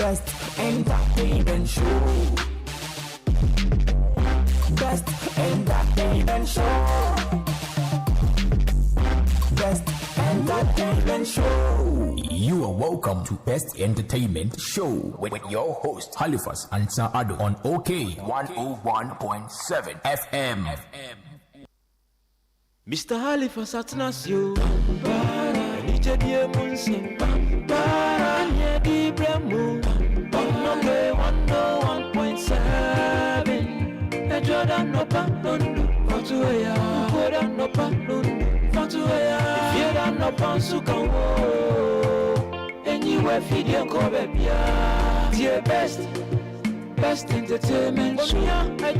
Best entertainment show. Best entertainment show. Best entertainment show. You are welcome to Best Entertainment Show with your host Halifax Ansah Addo on OK 101.7 FM. Mr. Halifax Atnasio Nija die munse Anye di bremu Onoke 101.7 Jordan no pa nundu Fatuaya Jordan no pa nundu Fatuaya Fiera no pa sukawo Anywhere video ko bebia Dear best entertainment show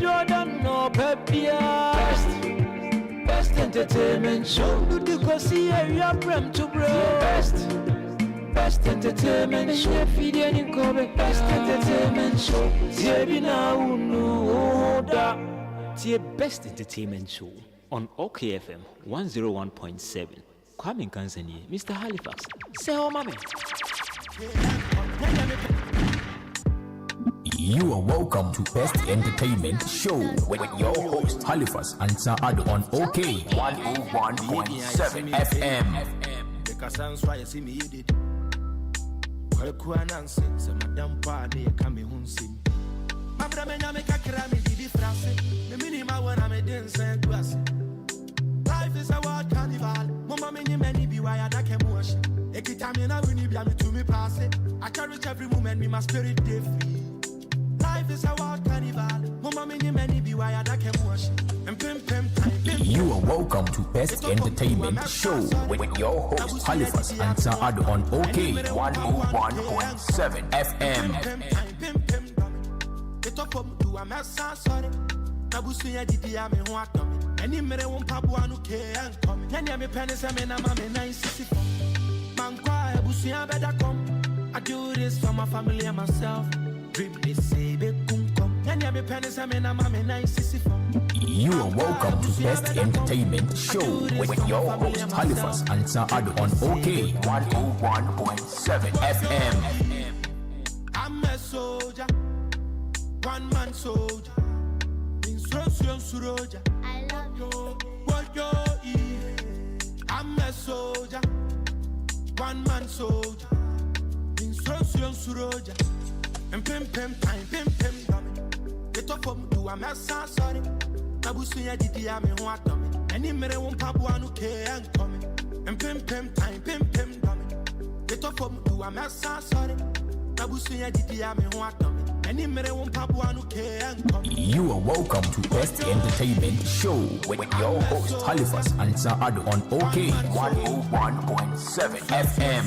Jordan no bebia Best entertainment show. Do the go see area prem to bro. Best entertainment show. Feed any cover. Best entertainment show. Tebi na unu da. Tie best entertainment show on OKFM 101.7. Kwame Kansani, Mr. Halifax. Say oh mama. You are welcome to Best Entertainment Show with your host Halifax Ansah Addo on OK 101.7 FM. Because Ansah you see me did. Kwalikuwa nansi se madam pa ne kame hunsim. Mabra menya me kakra me di difference. Me minima wana me dance glass. Life is a wild carnival. Mama many be why I da kemoshi. Ekitami na wini bia me to me pass it. I cherish every moment me my spirit dey free. Life is a wild carnival. Mama many be why I can wash. You are welcome to Best Entertainment Show with your host Halifax Ansah Addo on OK 101.7 FM. I do this for my family and myself. You are welcome to Best Entertainment Show with your host Halifax Ansah Addo on OK 101.7 FM. I'm a soldier, one man soldier. Instruction soldier. I love you. What you I'm a soldier, one man soldier. Instruction soldier. Pim time, pim dummy. Get up from do a mess, sorry. Nabusia didi ame ho atome. Any mere won pabu anu ke and coming. And pim time, pim dummy. Get up from do a mess, sorry. Nabusia didi ame ho atome. Any mere won pabu anu ke and coming. You are welcome to Best Entertainment Show with your host Halifax Ansah Addo on OK 101.7 FM.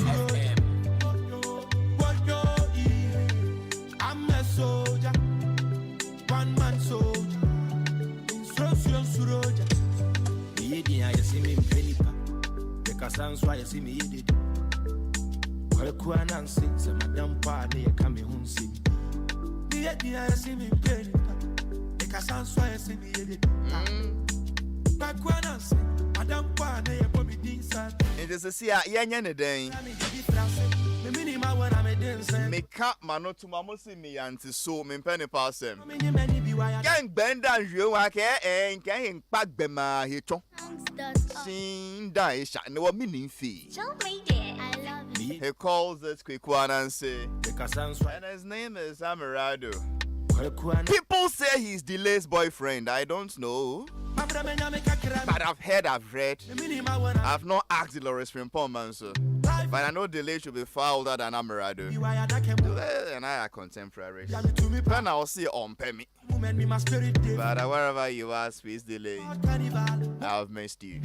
Soldier, one man soldier, instruction soldier. Me I see me penipa, because Ansah you see me did. Kwalikuwa nansi, se madam pa ne kame hunsim. Me I see me penipa, because Ansah you see me did. Kwalikuwa nansi, madam pa ne bobi dinsa. It is a sia yanya ne den. Me can't mano to mamosi me anti so me penny pass him. Gang bend and you wake and gang back bema hito. Sing die shot no meaning fee. He calls this quick one and say, and his name is Addo. People say he's Delay's boyfriend. I don't know. But I've read. I've not asked the Loris Frimpon, but I know Delay should be far older than Addo. Delay and I are contemporaries. Then I'll see on Pemi. But wherever you are, Space Delay, I've missed you.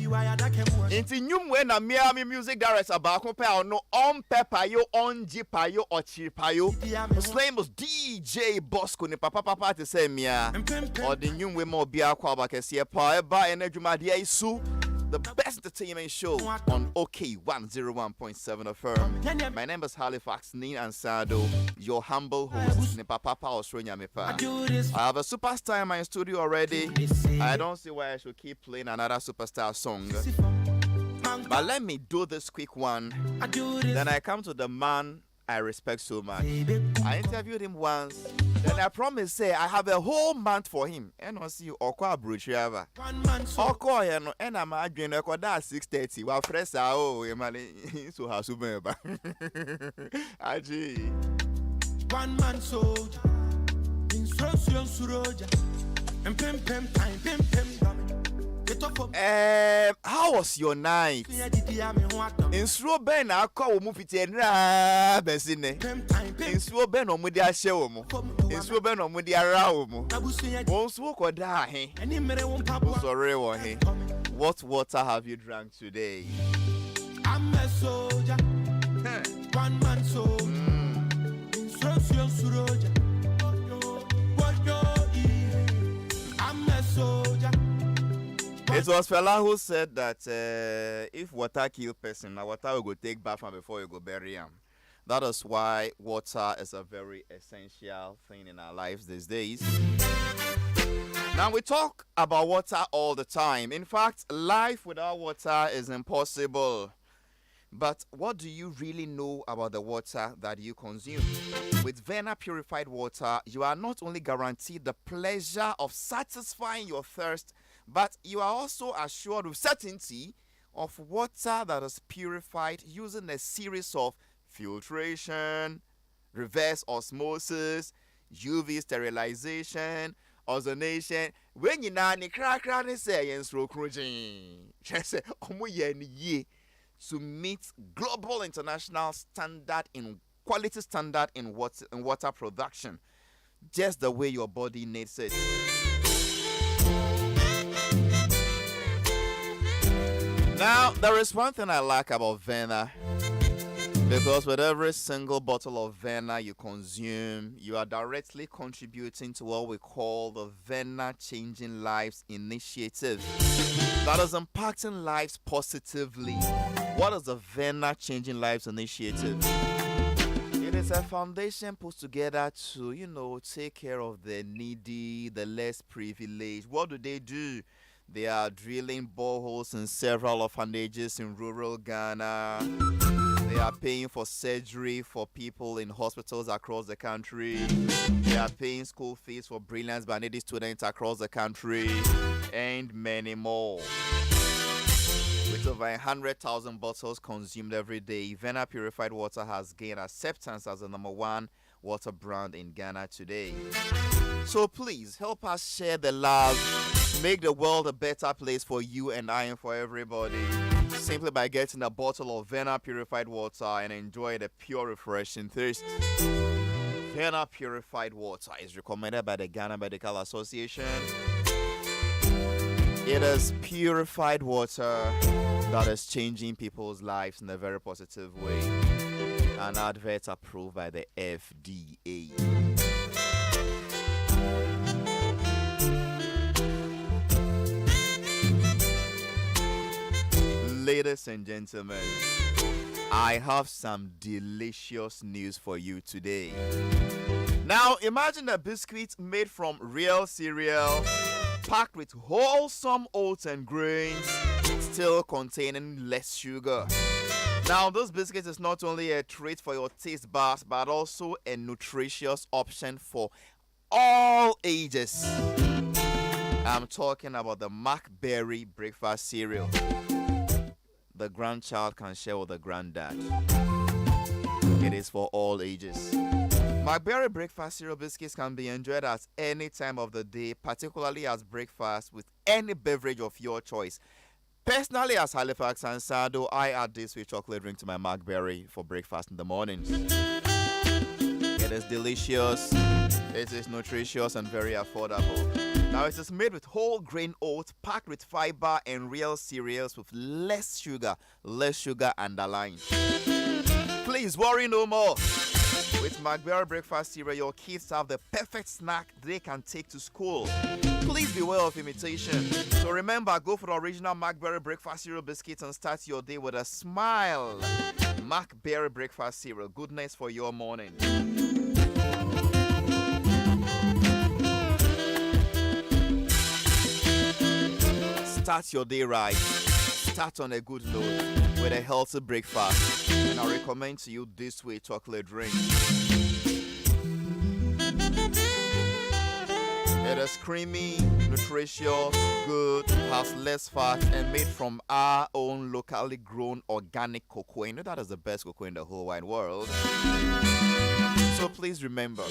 Into new when a Miami music director about compare no on Pepayo, on Jipayo, or Chipayo. His name was DJ Bosco, ne papa to say Mia, or the new women be a Quabacasia, by an Edumadia Isu. The best entertainment show on OK 101.7 of her. My name is Halifax Ansah Addo, your humble host. I have a superstar in my studio already. I don't see why I should keep playing another superstar song. But let me do this quick one. Then I come to the man I respect so much. I interviewed him once. Then I promised, say, I have a whole month for him. And I see Okwa Bruchiava. Okwa, and I'm arguing at 6:30. While fresh, oh, so has Subeba. Aji. One man soldier. Instruction Suroja. And pim time, pim. How was your night? In slow ben, I call Mufiti and Rabesine. In slow ben on Mudia Show. In slow ben on Mudia Raumo. Won't walk or die. Sorry, what water have you drank today? I'm a soldier. One man soldier. Instruction Suroja. I'm a soldier. It was fella who said that if water kill person, now water will go take bath and before you go bury him. That is why water is a very essential thing in our lives these days. Now we talk about water all the time. In fact, life without water is impossible. But what do you really know about the water that you consume? With Vena purified water, you are not only guaranteed the pleasure of satisfying your thirst, but you are also assured with certainty of water that is purified using a series of filtration, reverse osmosis, UV sterilization, ozonation. When you na ni kra ni say yensro krojin. Say omo ye ni ye to meet global international standard in quality standard in water production, just the way your body needs it. Now, there is one thing I like about Vena, because with every single bottle of Vena you consume, you are directly contributing to what we call the Vena Changing Lives Initiative. That is impacting lives positively. What is the Vena Changing Lives Initiative? It is a foundation put together to, take care of the needy, the less privileged. What do? They are drilling boreholes in several orphanages in rural Ghana. They are paying for surgery for people in hospitals across the country. They are paying school fees for brilliant but needy students across the country, and many more. With over 100,000 bottles consumed every day, Vena Purified Water has gained acceptance as the #1 water brand in Ghana today. So please help us share the love, make the world a better place for you and I and for everybody, simply by getting a bottle of Vena Purified Water and enjoy the pure, refreshing thirst. Vena Purified Water is recommended by the Ghana Medical Association. It is purified water that is changing people's lives in a very positive way. An advert approved by the FDA. Ladies and gentlemen, I have some delicious news for you today. Now, imagine a biscuit made from real cereal, packed with wholesome oats and grains, still containing less sugar. Now, this biscuit is not only a treat for your taste buds, but also a nutritious option for all ages. I'm talking about the McBerry breakfast cereal. The grandchild can share with the granddad. It is for all ages. McBerry breakfast cereal biscuits can be enjoyed at any time of the day, particularly as breakfast with any beverage of your choice. Personally, as Halifax Ansah, Addo, I add this with chocolate drink to my McBerry for breakfast in the mornings. It is delicious, it is nutritious and very affordable. Now, it is made with whole grain oats, packed with fiber and real cereals with less sugar underlined. Please worry no more. With McBerry breakfast cereal, your kids have the perfect snack they can take to school. Please beware of imitation. So remember, go for the original McBerry breakfast cereal biscuits and start your day with a smile. McBerry breakfast cereal, goodness for your morning. Start your day right. Start on a good note. with a healthy breakfast. And I recommend to you this way chocolate drink. It is creamy, nutritious, good, has less fat, and made from our own locally grown organic cocoa. You know that is the best cocoa in the whole wide world. So please remember,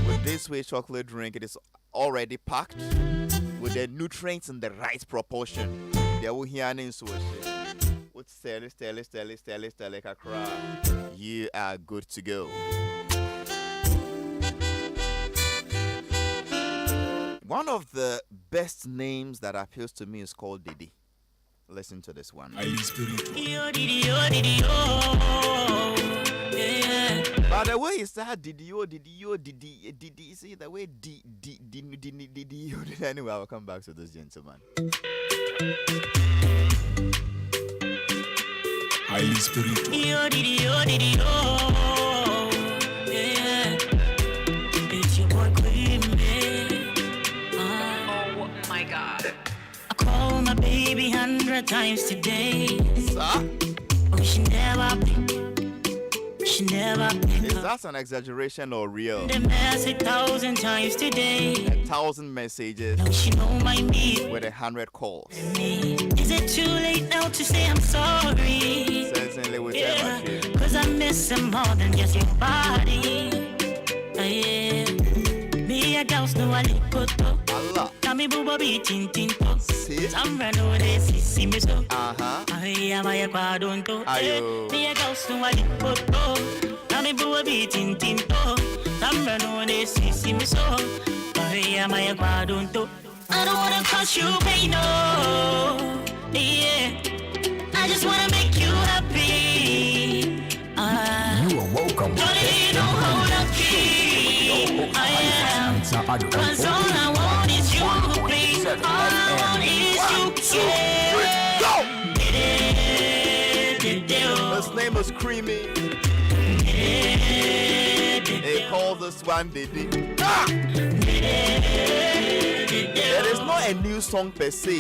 with this way chocolate drink, it is already packed with the nutrients in the right proportion. They will hear in you are good to go. One of the best names that appeals to me is called Didi. Listen to this one. By the way, it's that Didi. See the way Didi. Anyway, I'll come back to this gentleman. Highly spiritual. It's your boy Queen. Oh my God. I call my baby 100 times today. Sir? Oh, she never pick. She never pick. Is that an exaggeration or real? The message 1,000 times today. 1,000 messages. Now she know my need. With 100 calls. Is it too late now to say I'm sorry? Certainly with cause I miss him more than just your body. Me a girls know I live good though. Allah. Kami bubo be tin tin to. See? Some rano de see me so. Uh-huh. I am a quadron to. Ayo. Me a girls know I live good though. Kami bubo be tin tin to. Some rano de see me so. I am a quadron to. I don't wanna cause you pain, no. Yeah. I just wanna make you happy. You are welcome. Don't you know how lucky I am? Cause all I want is you, please. All I want is you. His name is Creamy. They call this one Didi. It is not a new song per se,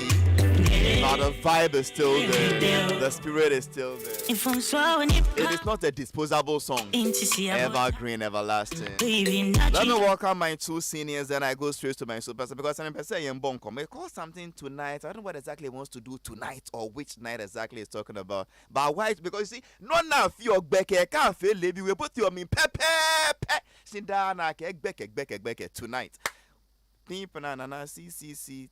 but the vibe is still there. The spirit is still there. It is not a disposable song. Evergreen, everlasting. Let me welcome my two seniors, then I go straight to my superstar because I'm saying Bonkom. It calls something tonight. I don't know what exactly he wants to do tonight or which night exactly he's talking about. But why? Because you see, not now feel back. Can't feel baby. We put you on me pepe. Sit down, back tonight. CCC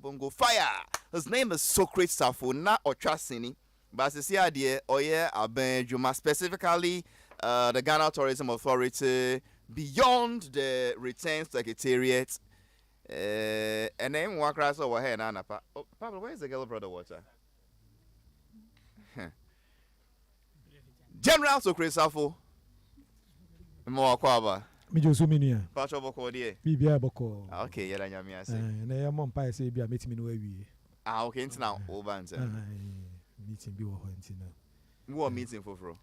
Bongo Fire. His name is Socrates Safo, not Otrasini. But as you see, idea, Oye Abenjuma, specifically the Ghana Tourism Authority, beyond the Return Secretariat. And then walk across over here, Nana. Oh, Pablo, where's the girl brother water? General Socrates Safo. More Kwaba. Mijosuminia. Pacho boko die. Bibia boko. Okay, yela nyame ase. Na ya mom pa say bia metimi no awie. Okay, ntina over nse. Meeting bi wo ho ntina. Wo meeting foforo.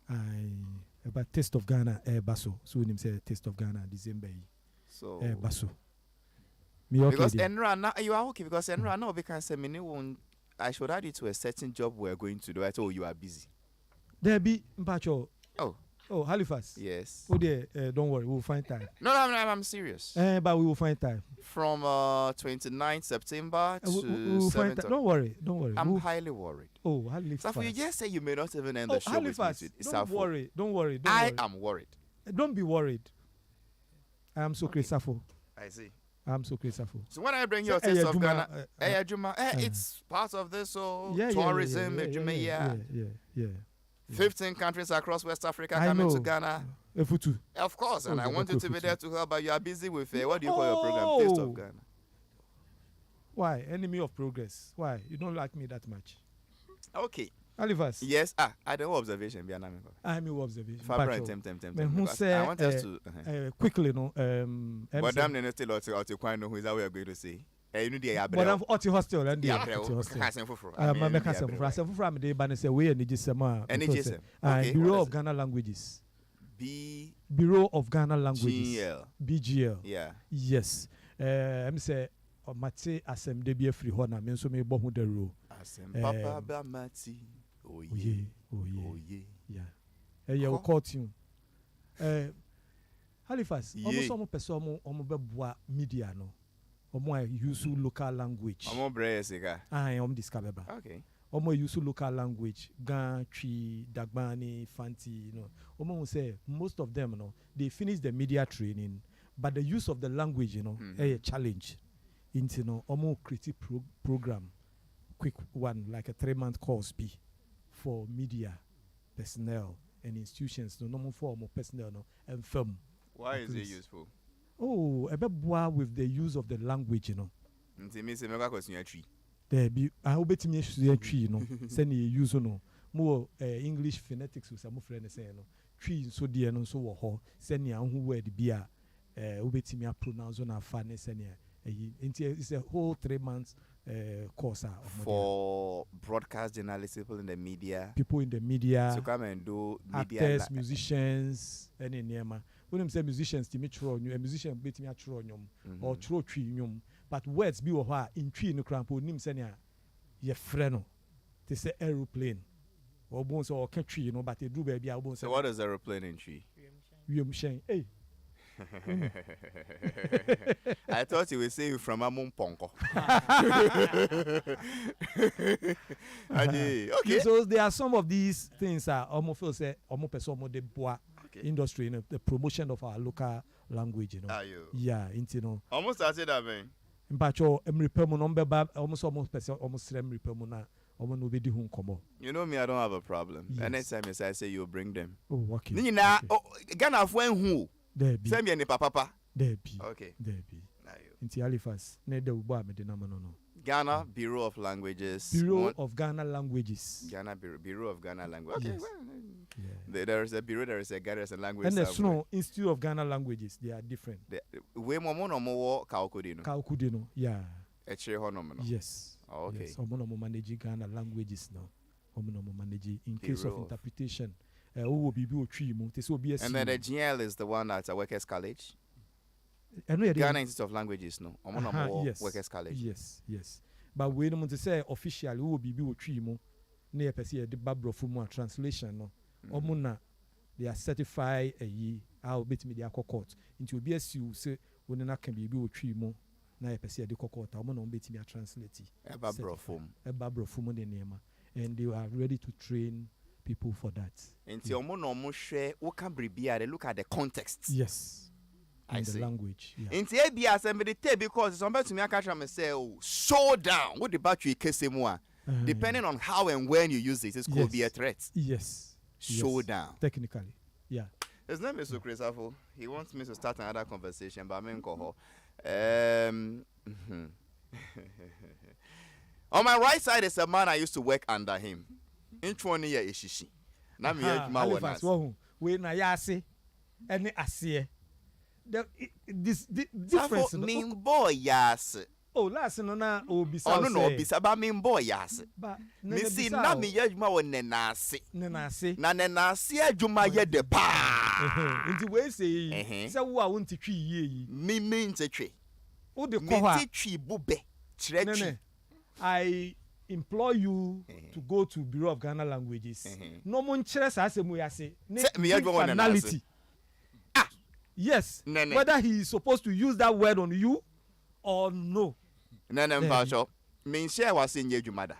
About Taste of Ghana baso. So nim say Taste of Ghana December yi. So baso. Me okay. Because Enra now you are okay because Enra now because say me won I should add you to a certain job we're going to do. I told you are busy. There be mpacho. Oh, Halifax. Yes. Oh, dear, don't worry, we'll find time. No, I'm serious. But we will find time. From 29th September to we'll find time. Don't worry. I'm highly worried. Oh, Halifax. So you just say you may not even end the show Halifax, with me. Don't worry. I am worried. Don't be worried. I am so Safo. I see. I'm so Safo. So when I bring your Taste of Ghana, it's part of this tourism. Yeah. 15 countries across West Africa coming to Ghana. Of course, and I want you to be there to help, but you are busy with, what do you call your program? Taste of Ghana. Why? Enemy of progress. Why? You don't like me that much. Okay. Halifax. Yes. I do observation. I'm your observation. I want us to... quickly, no. But I'm still out to quite know who is that we are going to say. But I'm at the hostel and the Bureau of Ghana Languages. Bureau of Ghana Languages. BGL. Yeah. Yes. I'm say Mate Asem de be free hona men so me bo hu the rule. Asem Papa ba Mati Oh yeah. Oh yeah. Yeah. Yeah, we call tune. Halifax, Yeah. almost some person omo beboa media no. Omo use local language. Omo brave sika. Omo discover ba. Okay. Omo use local language. Gan, Chi, Dagbani, Fanti, you know. Omo will say most of them, you know, they finish the media training, but the use of the language, you know, a challenge. Into you know, omo creative program, quick one like a 3-month course be for media personnel and institutions. No normal form of personnel no and firm. Why is it useful? Oh, a bit with the use of the language, you know. Ntimi se meka question ya tree. There be I hope it me tree, you know. Send you use no more English phonetics with some friend say no. Tree so dear no so wo send you who word be a obetimi pronounce on afane send it's a whole 3 months course for broadcast journalists, people in the media to come and do media actors, musicians, any nema. When them say musicians, to me true, a musician bet me a true or true tree nyum, but words be or in tree no crampo nim senya ye freno. They say aeroplane or bones or country, you know, but they do baby album. So what is aeroplane in tree? Hey. I thought you would say you from Amon Ponko. Okay. So there are some of these things that almost feel say almost person more the bois industry, you know, the promotion of our local language, you know. Yeah, you know. Almost started that man. But your repairmo number almost person almost repairmo na almost nobody who come. You know me, I don't have a problem. Yes. Anytime I say you bring them. Oh, okay. Nina, Ghana when who? There be. Send me any papa. There be. Okay. There be. Inti Halifax. Ne de uba me de na no. Ghana Bureau of Languages. Bureau of Ghana Languages. Ghana Bureau of Ghana Languages. Okay. Yes. Well, there is a bureau. There is a Ghana language. And there's no Institute of Ghana Languages. They are different. We more Kaukudino. Kaukudino. Yeah. Yes. Oh, okay. Yes. Omo manage Ghana languages now. Omo manage in case of interpretation. And then the GL is the one at a Workers' College. Ghana Institute of Languages, no. Yes. Workers' College. Yes. But we don't want to say officially who will be tree near the Babro translation, no. Omuna, they are certified a year. I'll bet me the court. Into BSU say when I can be tree mo. Na the court. I'm not bet me a translate. A Babro Fumo the name. And they are ready to train people for that. And so they look at the context. Yes. In the language. In the somebody because somebody to me catch say show down what the battery case more. Depending on how and when you use it, could be a threat. Yes. Showdown. Technically. Yeah. His name is so Christopher. He wants me to start another conversation, but I'm in Koho. On my right side is a man I used to work under him. In 20 years, Ishishi. Na me Halifax, we na yase, any asiye. This difference. Mean boy yas. Oh, last no na obisa. Oh no, obisa ba mean boy yas. Me see na me yajuma wo nenase. Na nenase adwuma ye de pa. Nti we say wo a wonti twi ye yi. Me nti twi. Wo de ko ha. Me twi bube. Kire twi. I implore you to go to Bureau of Ghana Languages. No mon chere sa asemu yase. Finality. Yes. Whether he is supposed to use that word on you or no. Nene mpacho. Me share was in yejumada.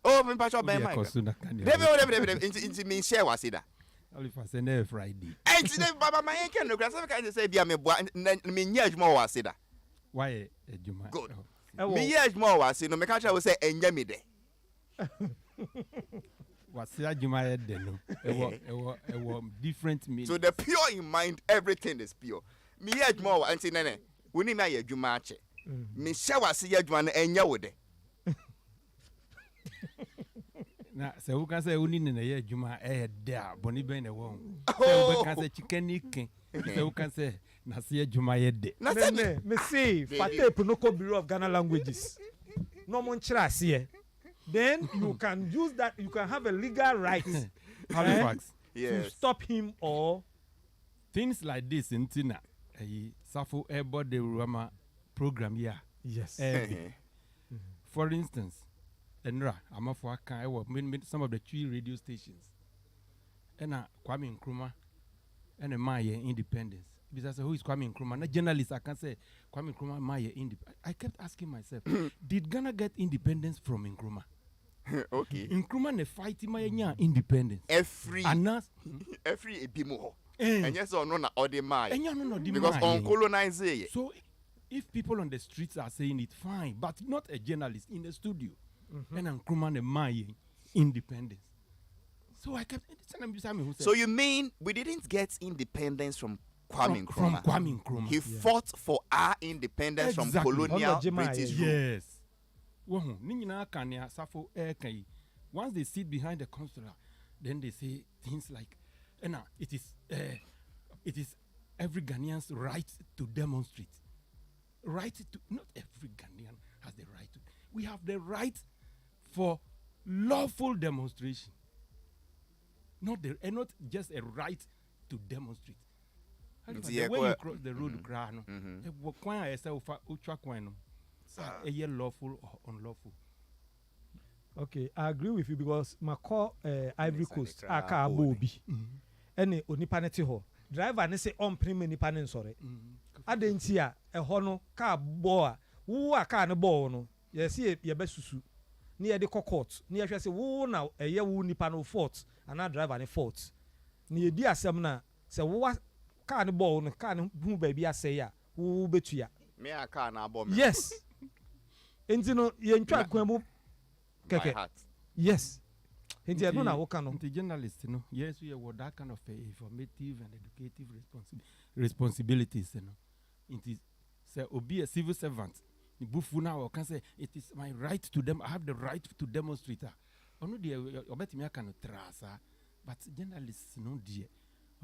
Oh, me mpacho be my. Debe inti me share was ida. Halifax na Friday. Enti de baba my ken no grasa ka say bia me boa me nya adwuma was ida. Why adwuma? Good. Me yejuma was no me catch we say enya me de. Wasi adwuma ye de no. Ewo different meaning. So the pure in mind, everything is pure. Me yejuma wa anti nene. Woni me ayedwuma ache. Me share wasi yejuma na enya wo de. Na se wo kan say woni ne ye adwuma e de a boni ben ne wo. Se wo kan say chicken ikin. Se wo kan say na se adwuma ye de. Na se me say Fate no Bureau of Ghana Languages. No mon chira ase. Then you can use that, you can have a legal right to stop him or things like this in Tina. Safo Airboard the Rama program here. Yes. For instance, Enra, Amafua Kai, some of the 3 radio stations. And Kwame Nkrumah and a Maya independence. Because who is Kwame Nkrumah? Not journalist, I can say Kwame Nkrumah Maya independence. I kept asking myself, did Ghana get independence from Nkrumah? Okay. Nkrumah ne fight Maya independence. Every ebimo. And yes or no na ode Maya. Because on colonize it. So if people on the streets are saying it, fine, but not a journalist in the studio. And Nkrumah ne Maya independence. So I kept. So you mean we didn't get independence from Kwame Nkrumah? From Kwame Nkrumah. He fought for our independence from colonial British rule. Yes. Once they sit behind the consular, then they say things like, it is every Ghanaian's right to demonstrate. Right to, not every Ghanaian has the right to. We have the right for lawful demonstration. Not just a right to demonstrate. The way you cross the road, lawful or unlawful. Okay, I agree with you because my call Ivory Coast aka Bobi. Any onipaneti ho. Driver ne say on prime nipa ne nsore. Adenti a ho no car boa. Wo aka ne boa no. Ye see ye be susu. Ni ye de court. Ni ye hwe say wo na eye wo nipa no fault. Ana driver ne fault. Ni ye di asem na say wo car ne boa no car ne hu ba bi asey a wo betua. Me a car na boa me. Yes. Enti no ye ntwa kwan mu keke. Yes. Enti no na wo kan no. The journalist no. Yes, we have that kind of informative and educative responsibilities no. It is say obi a civil servant. The bufuna or can say it is my right to them. I have the right to demonstrate. Ono de obetimi aka no trasa, but journalists no dear.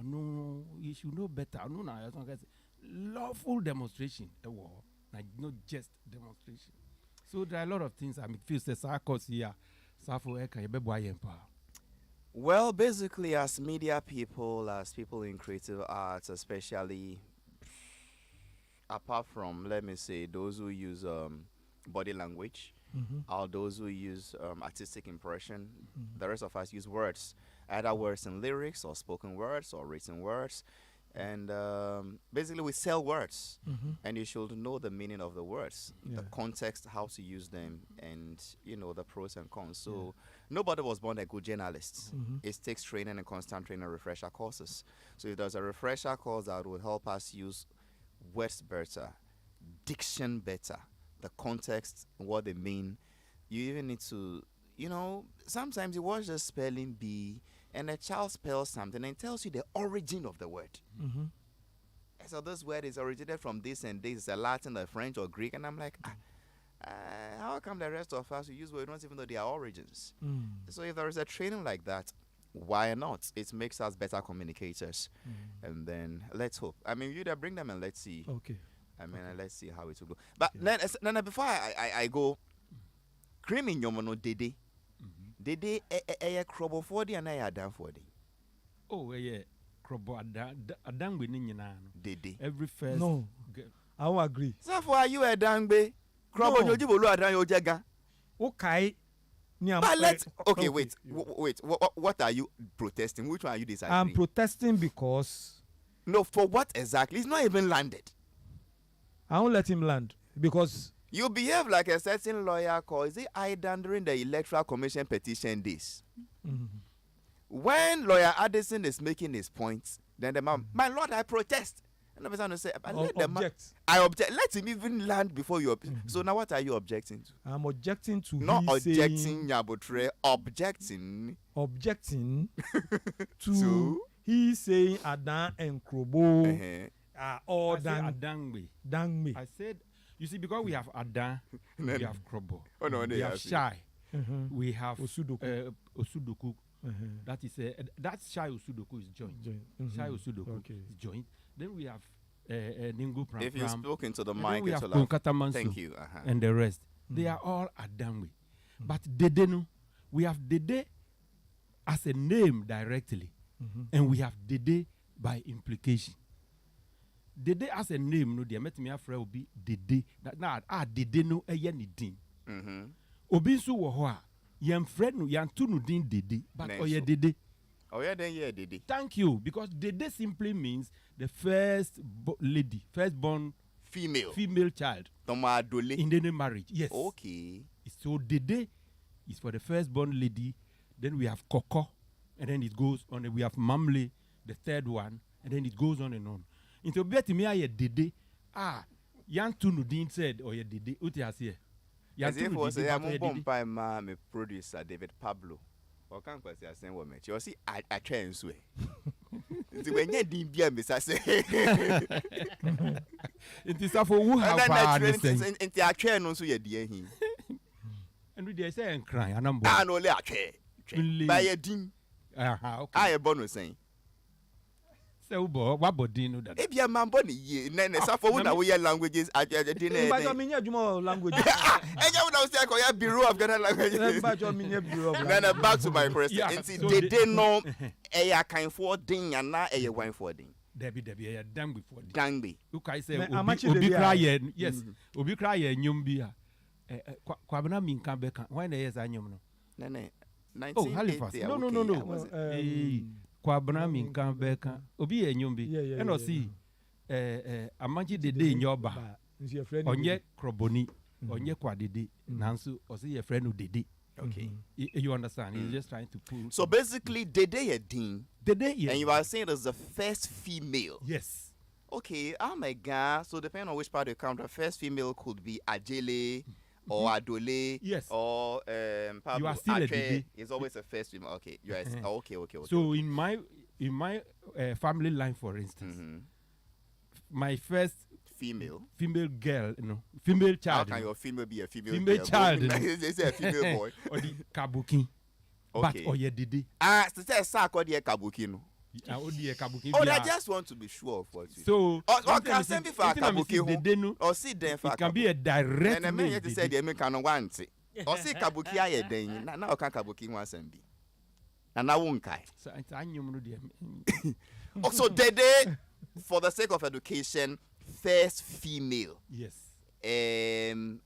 No, you should know better. No, na lawful demonstration, not just demonstration. So there are a lot of things. I mean, feel here. Well, basically, as media people, as people in creative arts, especially, apart from, let me say, those who use body language, or those who use artistic impression, the rest of us use words, either words in lyrics or spoken words or written words. And basically we sell words, and you should know the meaning of the words, the context, how to use them, and the pros and cons. So nobody was born a good journalist. It takes training and constant training and refresher courses. So if there's a refresher course that will help us use words better, diction better, the context, what they mean, you even need to, sometimes you watch the spelling bee and a child spells something and tells you the origin of the word. So this word is originated from this and this, it's a Latin, a French, or Greek, and I'm like, how come the rest of us use words not even though they are origins? So if there is a training like that, why not? It makes us better communicators. And then let's hope. I mean, you bring them and let's see. Okay. I mean, let's see how it will go. But then before I go, cream in your mono dede. Dede a crop for the and I are done for the. Oh, yeah. Crop adan we nina. Dede. Every first. No. I won't agree. So for you a dang be. Crop on your jibolo adan your jaga. Okay. But let's. Okay, wait. What are you protesting? Which one are you deciding? I'm protesting because. No, for what exactly? It's not even landed. I won't let him land because. You behave like a certain lawyer called, is it Aidan during the Electoral Commission petition days? When lawyer Addison is making his points, then the man, my lord, I protest. And the person will say, I object. Let him even land before you object. So now what are you objecting to? I'm objecting to not objecting, Nyabotre, objecting. Objecting to he saying Adan and Krobo are all Dangme. I said, you see, because we have Adan, we have Krobo, we have Shai, we have Osudoku. That is that Shai Osudoku is joint. Shai Osudoku is joint. Then we have Ningu Pram. If you spoke into the mic, we have Konkatamansu. Thank you. And the rest. They are all Adanwe. But Dede, we have Dede as a name directly, and we have Dede by implication. Dede as a name, no, dear, met me afraid will be Dede. That now, Dede no, a yanidin. Obinsu wohoa, Yam friend yan tunu din dede, but Nice. oye dede. Oh yeah, then yeah, Dede. Thank you, because dede simply means the first lady, firstborn female child Toma Adole. in the marriage. Yes. Okay. So dede is for the firstborn lady. Then we have koko, and then it goes on. We have mamle, the third one, and then it goes on and on. Into beti me aye dede. Yan tunu din said oye dede. Uti asiye. As if was a bomb by my producer David Pablo. Or can't say I send woman. You see, I train sway. When you didn't be a miss, I say. It is for who have and I train on so you dear him. And we dare say and cry, and I'm born. I know I train. By a dim. I a bonus saying. So, what body know that? If your man body, then it's for one of your languages at your dinner. I mean, you more language. And you don't say I bureau of Ghana languages. Then back to my question. They didn't know a kind for ding and not a wine for ding. Debbie, a damn before Dangby. Look, I say, Obi crying. Yes, Obi crying, Yumbia. Quabana mean come back. Why is I know? Oh, Halifax. No. Kwabra min kan beka obi enyombi e no see amanji dede in your ba onye kroboni onye kwadede nanso o say your friend dede. Okay, you understand? He's just trying to pull. So basically dede ye din dede, yes. And you are saying there's the first female. Yes. Okay, oh my God. So depending on which part you count, the first female could be Ajele or Adole. Yes. Or Pablo. You are still a dede. It's always a first female. Okay. Yes. Okay. So in my family line, for instance, my first female girl, female child. How can your female be a female? Female girl? child. They say a female boy. Or the kabuki. Okay. But or your dede. So say sako the kabuki no. Oh, I just want to be sure of what you. So, or can send me for a kabuki or see them for. It can be a direct. And I mean, you say the American want it. Or see kabuki aye den. Now can kabuki once and be. And I won't kai. So I knew. Also, Dede, for the sake of education, first female. Yes.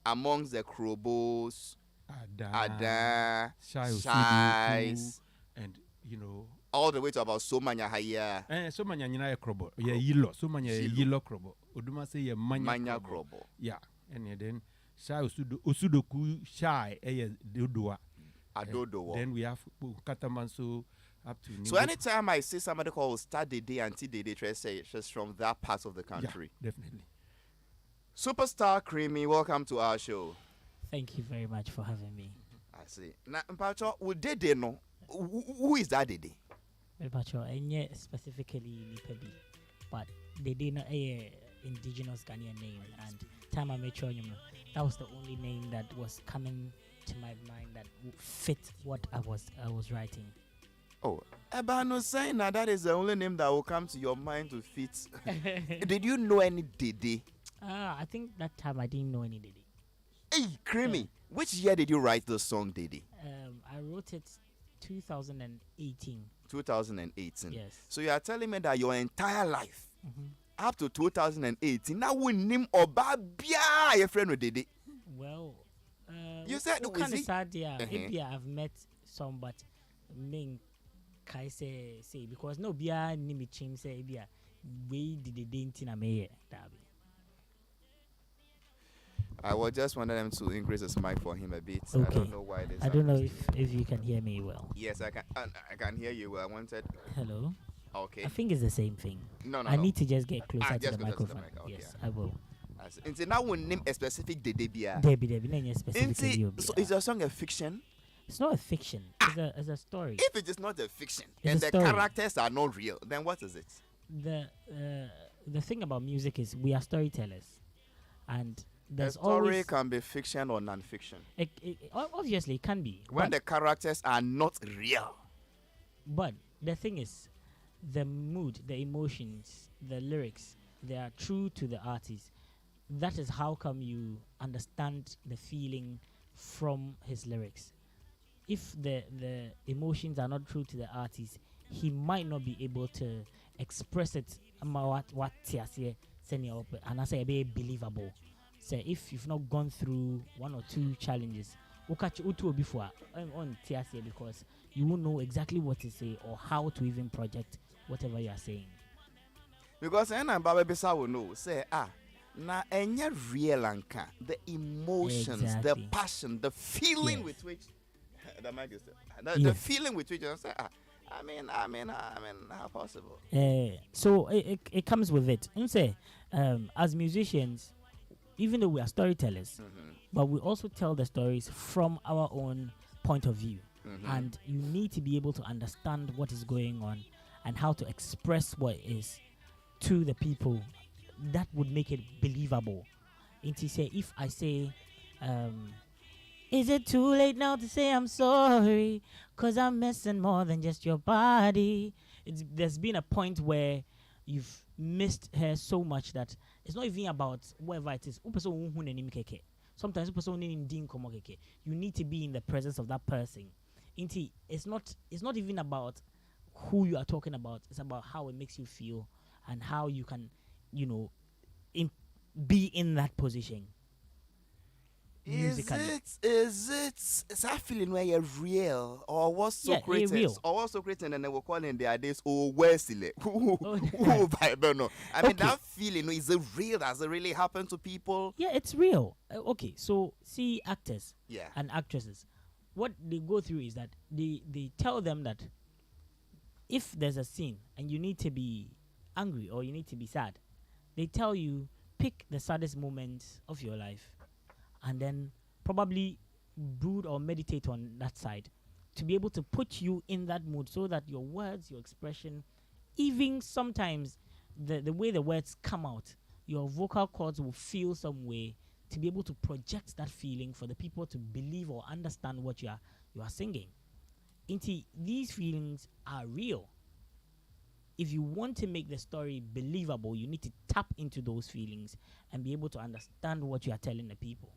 Amongst the Krobos, Ada, Shies, and all the way to about Somanya Haya. Somanya Nina Krobo. Yeah, yellow. Somanya yellow Krobo. Uduma say a manya Krobo. Yeah. And then Shai Usudoku Shai Dodua. Addo. Then we have Katamanso up to. So anytime I see somebody called Start the Day and T-Day, they try to say it's just from that part of the country. Yeah, definitely. Superstar Creamy, welcome to our show. Thank you very much for having me. I see. Now, Mpacho, would Dede know? Who is that Dede? Mpacho, and specifically Nipebi, but they didn't indigenous Ghanaian name, and time I made sure that was the only name that was coming to my mind that fit what I was writing. Oh, Ebano saying that is the only name that will come to your mind to fit. Did you know any Dede? I think that time I didn't know any Dede. Hey, Creamy, which year did you write the song Dede? I wrote it 2018. 2018. Yes. So you are telling me that your entire life, up to 2018, now we name Obabia your friend with Dede. Well, you said kind of sad, yeah. Maybe I've met some, but Ming Kai say because no bia nimi chim say bia we did the dainty na me dabi. I was just wanted them to increase the mic for him a bit. Okay. I don't know why this. I don't know if you can hear me well. Yes, I can. I can hear you. I wanted. Hello. Okay. I think it's the same thing. No. I need to just get closer to just the microphone. Okay, yes, I will. And now we name a specific Dede bia. Debbie, not specifically. So is your song a fiction? It's not a fiction. It's a story. If it is not a fiction it's and a the story. characters are not real, then what is it? The thing about music is we are storytellers, and there's a story always can be fiction or non-fiction. Obviously, it can be when the characters are not real. But the thing is, the mood, the emotions, the lyrics, they are true to the artist. That is how come you understand the feeling from his lyrics. If the emotions are not true to the artist, he might not be able to express it and I say be believable. So if you've not gone through one or two challenges, catch utu before on TSA because you won't know exactly what to say or how to even project whatever you are saying. Because I'm Baba Bisa will know, say, na enya real anka, the emotions, the Exactly. passion, the feeling Yes. with which the mic is the Yes. feeling with which you say, I mean, how possible? So it comes with it. And say, as musicians, even though we are storytellers, but we also tell the stories from our own point of view. And you need to be able to understand what is going on and how to express what is to the people. That would make it believable. And to say, if I say, is it too late now to say I'm sorry? Cause I'm missing more than just your body. There's been a point where you've missed her so much that it's not even about whatever it is. Sometimes you need to be in the presence of that person. It's not even about who you are talking about. It's about how it makes you feel and how you can, be in that position. Musically. Is that feeling where you're real or what's Socrates real. or what's Socrates and then they were calling their days Wesley? Bible? I mean that feeling, is it real? Does it really happen to people? Yeah, it's real. Okay, so see actors Yeah. and actresses. What they go through is that they tell them that if there's a scene and you need to be angry or you need to be sad, they tell you pick the saddest moment of your life and then probably brood or meditate on that side to be able to put you in that mood so that your words, your expression, even sometimes the way the words come out, your vocal cords will feel some way to be able to project that feeling for the people to believe or understand what you are singing. These feelings are real. If you want to make the story believable, you need to tap into those feelings and be able to understand what you are telling the people.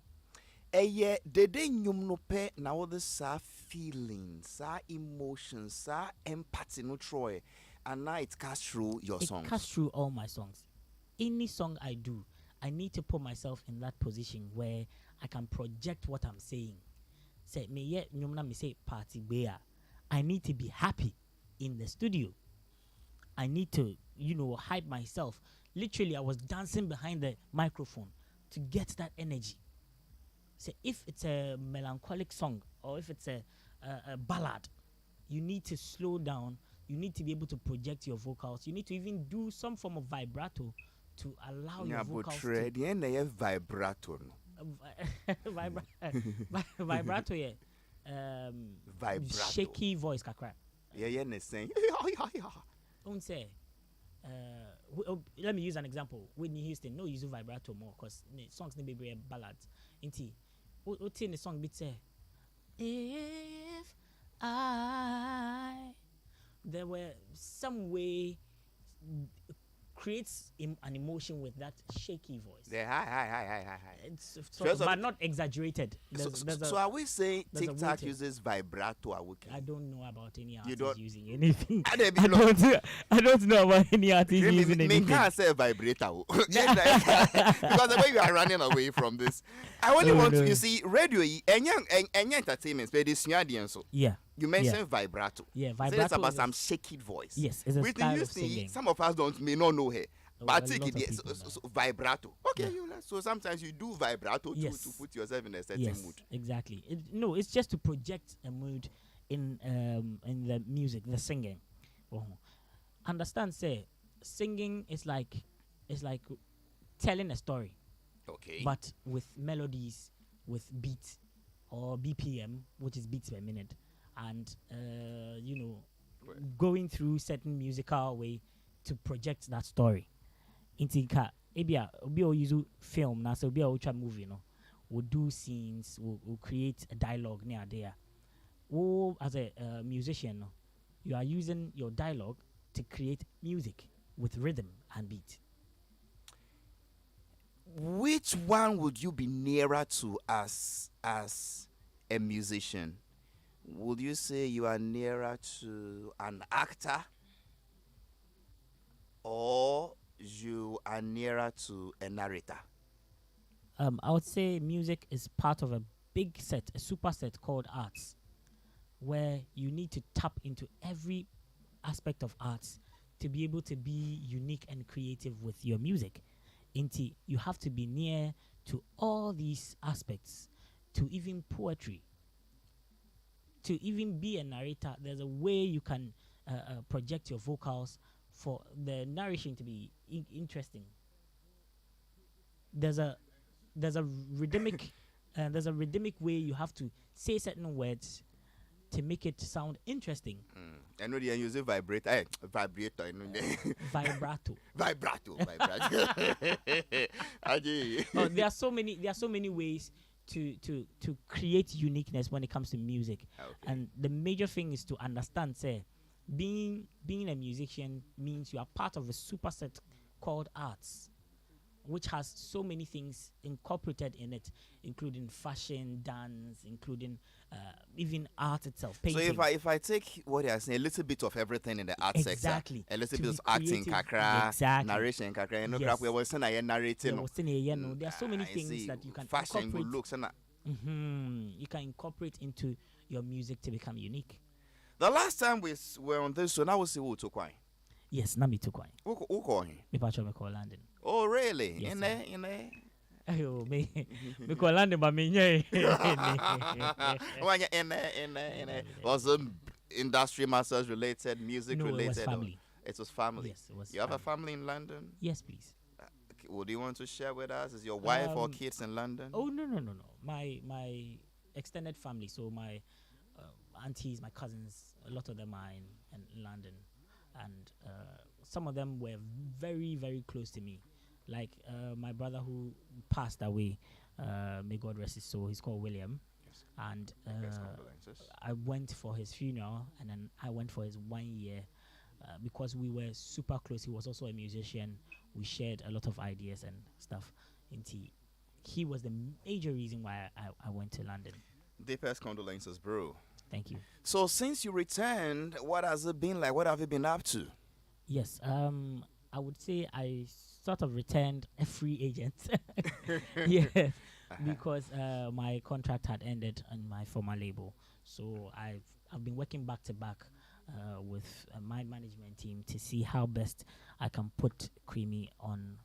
Yeah, they nyum no pe na all the sa feelings, sa emotions, sa empathy no Troy, and now it cuts through your songs. It cuts through all my songs. Any song I do, I need to put myself in that position where I can project what I'm saying. Say me yet nyum na me say party bear. I need to be happy in the studio. I need to, hype myself. Literally, I was dancing behind the microphone to get that energy. So if it's a melancholic song or if it's a ballad, you need to slow down. You need to be able to project your vocals. You need to even do some form of vibrato to allow your vocals to... The end they vibrato. Vibrato, yeah. Vibrato. Shaky voice, kakra. Yeah, saying. Don't say. Let me use an example. Whitney Houston, no use vibrato more because songs need to be ballads. Inti, what in the song bit say? If there were some way creates an emotion with that shaky voice. Yeah, hi. It's sort of, but not exaggerated. So are we saying TikTok uses vibrato? I don't know about any You artist don't- using anything. I I don't know about any artist using Me anything. can't say vibrator because the way you are running away from this, I only want to. You see, radio and entertainment, but it's so. Yeah. You mentioned vibrato. Yeah, So vibrato. it's about is some shaky voice. Yes, it's a Whitney style of Houston, singing. some of us may not know her. Oh, But I a think lot it of is people so vibrato. Okay, Yeah. So sometimes you do vibrato Yes. to put yourself in a certain Yes, mood. exactly. No, it's just to project a mood in the music, the singing. Understand? Say, singing is like telling a story, Okay. but with melodies, with beats or BPM, which is beats per minute, and going through certain musical way to project that story. Inti ebia obi o use film na so obi o try movie no will do scenes, will create a dialogue near there. As a musician, no, you are using your dialogue to create music with rhythm and beat. Which one would you be nearer to as a musician? Would you say you are nearer to an actor, or you are nearer to a narrator? I would say music is part of a big set, a super set called arts, where you need to tap into every aspect of arts to be able to be unique and creative with your music. Inti, you have to be near to all these aspects, to even poetry, to even be a narrator. There's a way you can project your vocals for the narration to be interesting. There's a rhythmic way you have to say certain words to make it sound interesting. I know they use a vibrator. Vibrator. I know Vibrato. Vibrato. Oh, there are so many ways to create uniqueness when it comes to music. Okay. And the major thing is to understand, say, being a musician means you are part of a superset called arts, which has so many things incorporated in it, including fashion, dance, including even art itself, painting. So if I take what you are saying, a little bit of everything in the art sector, a little bit of acting, kakra, narration, kakra, you know, Yes. we were saying narrating. There are so many things that you can fashion, good incorporate. looks, and You can incorporate into your music to become unique. the last time we were on this, so now we see who took wine. Yes, Nami Tukwai. Who call him? Me pacho me call London. Oh, really? Yes, in sir. there. Ayo, me call London, but me nye. When you're in there. Was it industry masters related, music No, related? it was family. It was family. Yes, it was. You have a family. family in London? Yes, please. Okay, what do you want to share with us? Is your wife or Um, kids in London? Oh no. My extended family. So my aunties, my cousins, a lot of them are in London, and some of them were very, very close to me. Like my brother who passed away, may God rest his soul. He's called William, and Best condolences. I went for his funeral, and then I went for his 1 year because we were super close. He was also a musician. We shared a lot of ideas and stuff. He was the major reason why I went to London. Deepest condolences, bro. Thank you. So since you returned, what has it been like? What have you been up to? Yes, I would say I sort of returned a free agent. Yeah, because my contract had ended on my former label. So I've been working back to back with my management team to see how best I can put Creamy on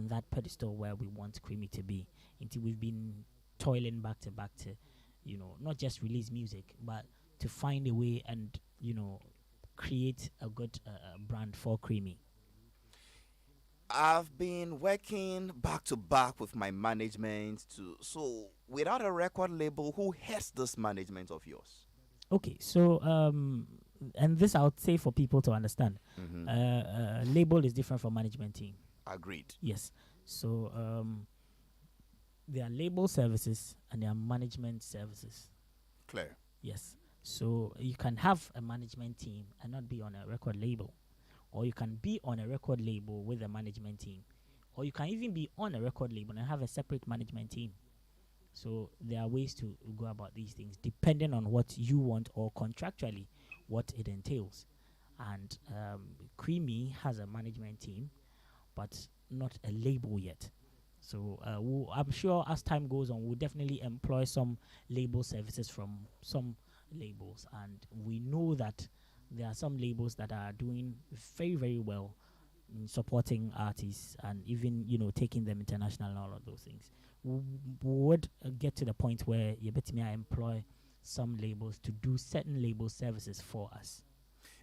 that pedestal where we want Creamy to be. Until we've been toiling back to back to, not just release music, but to find a way and, create a good brand for Creamy. I've been working back to back with my management so without a record label, who heads this management of yours? Okay, so and this I would say for people to understand. Label is different from management team. Agreed. Yes. So there are label services and there are management services. Clear. Yes. So you can have a management team and not be on a record label. Or you can be on a record label with a management team. Or you can even be on a record label and have a separate management team. So there are ways to go about these things depending on what you want or contractually what it entails. And Creamy has a management team, but not a label yet. So I'm sure as time goes on, we'll definitely employ some label services from some labels. And we know that there are some labels that are doing very, very well in supporting artists and even, taking them international and all of those things. We would get to the point where you bet me I employ some labels to do certain label services for us.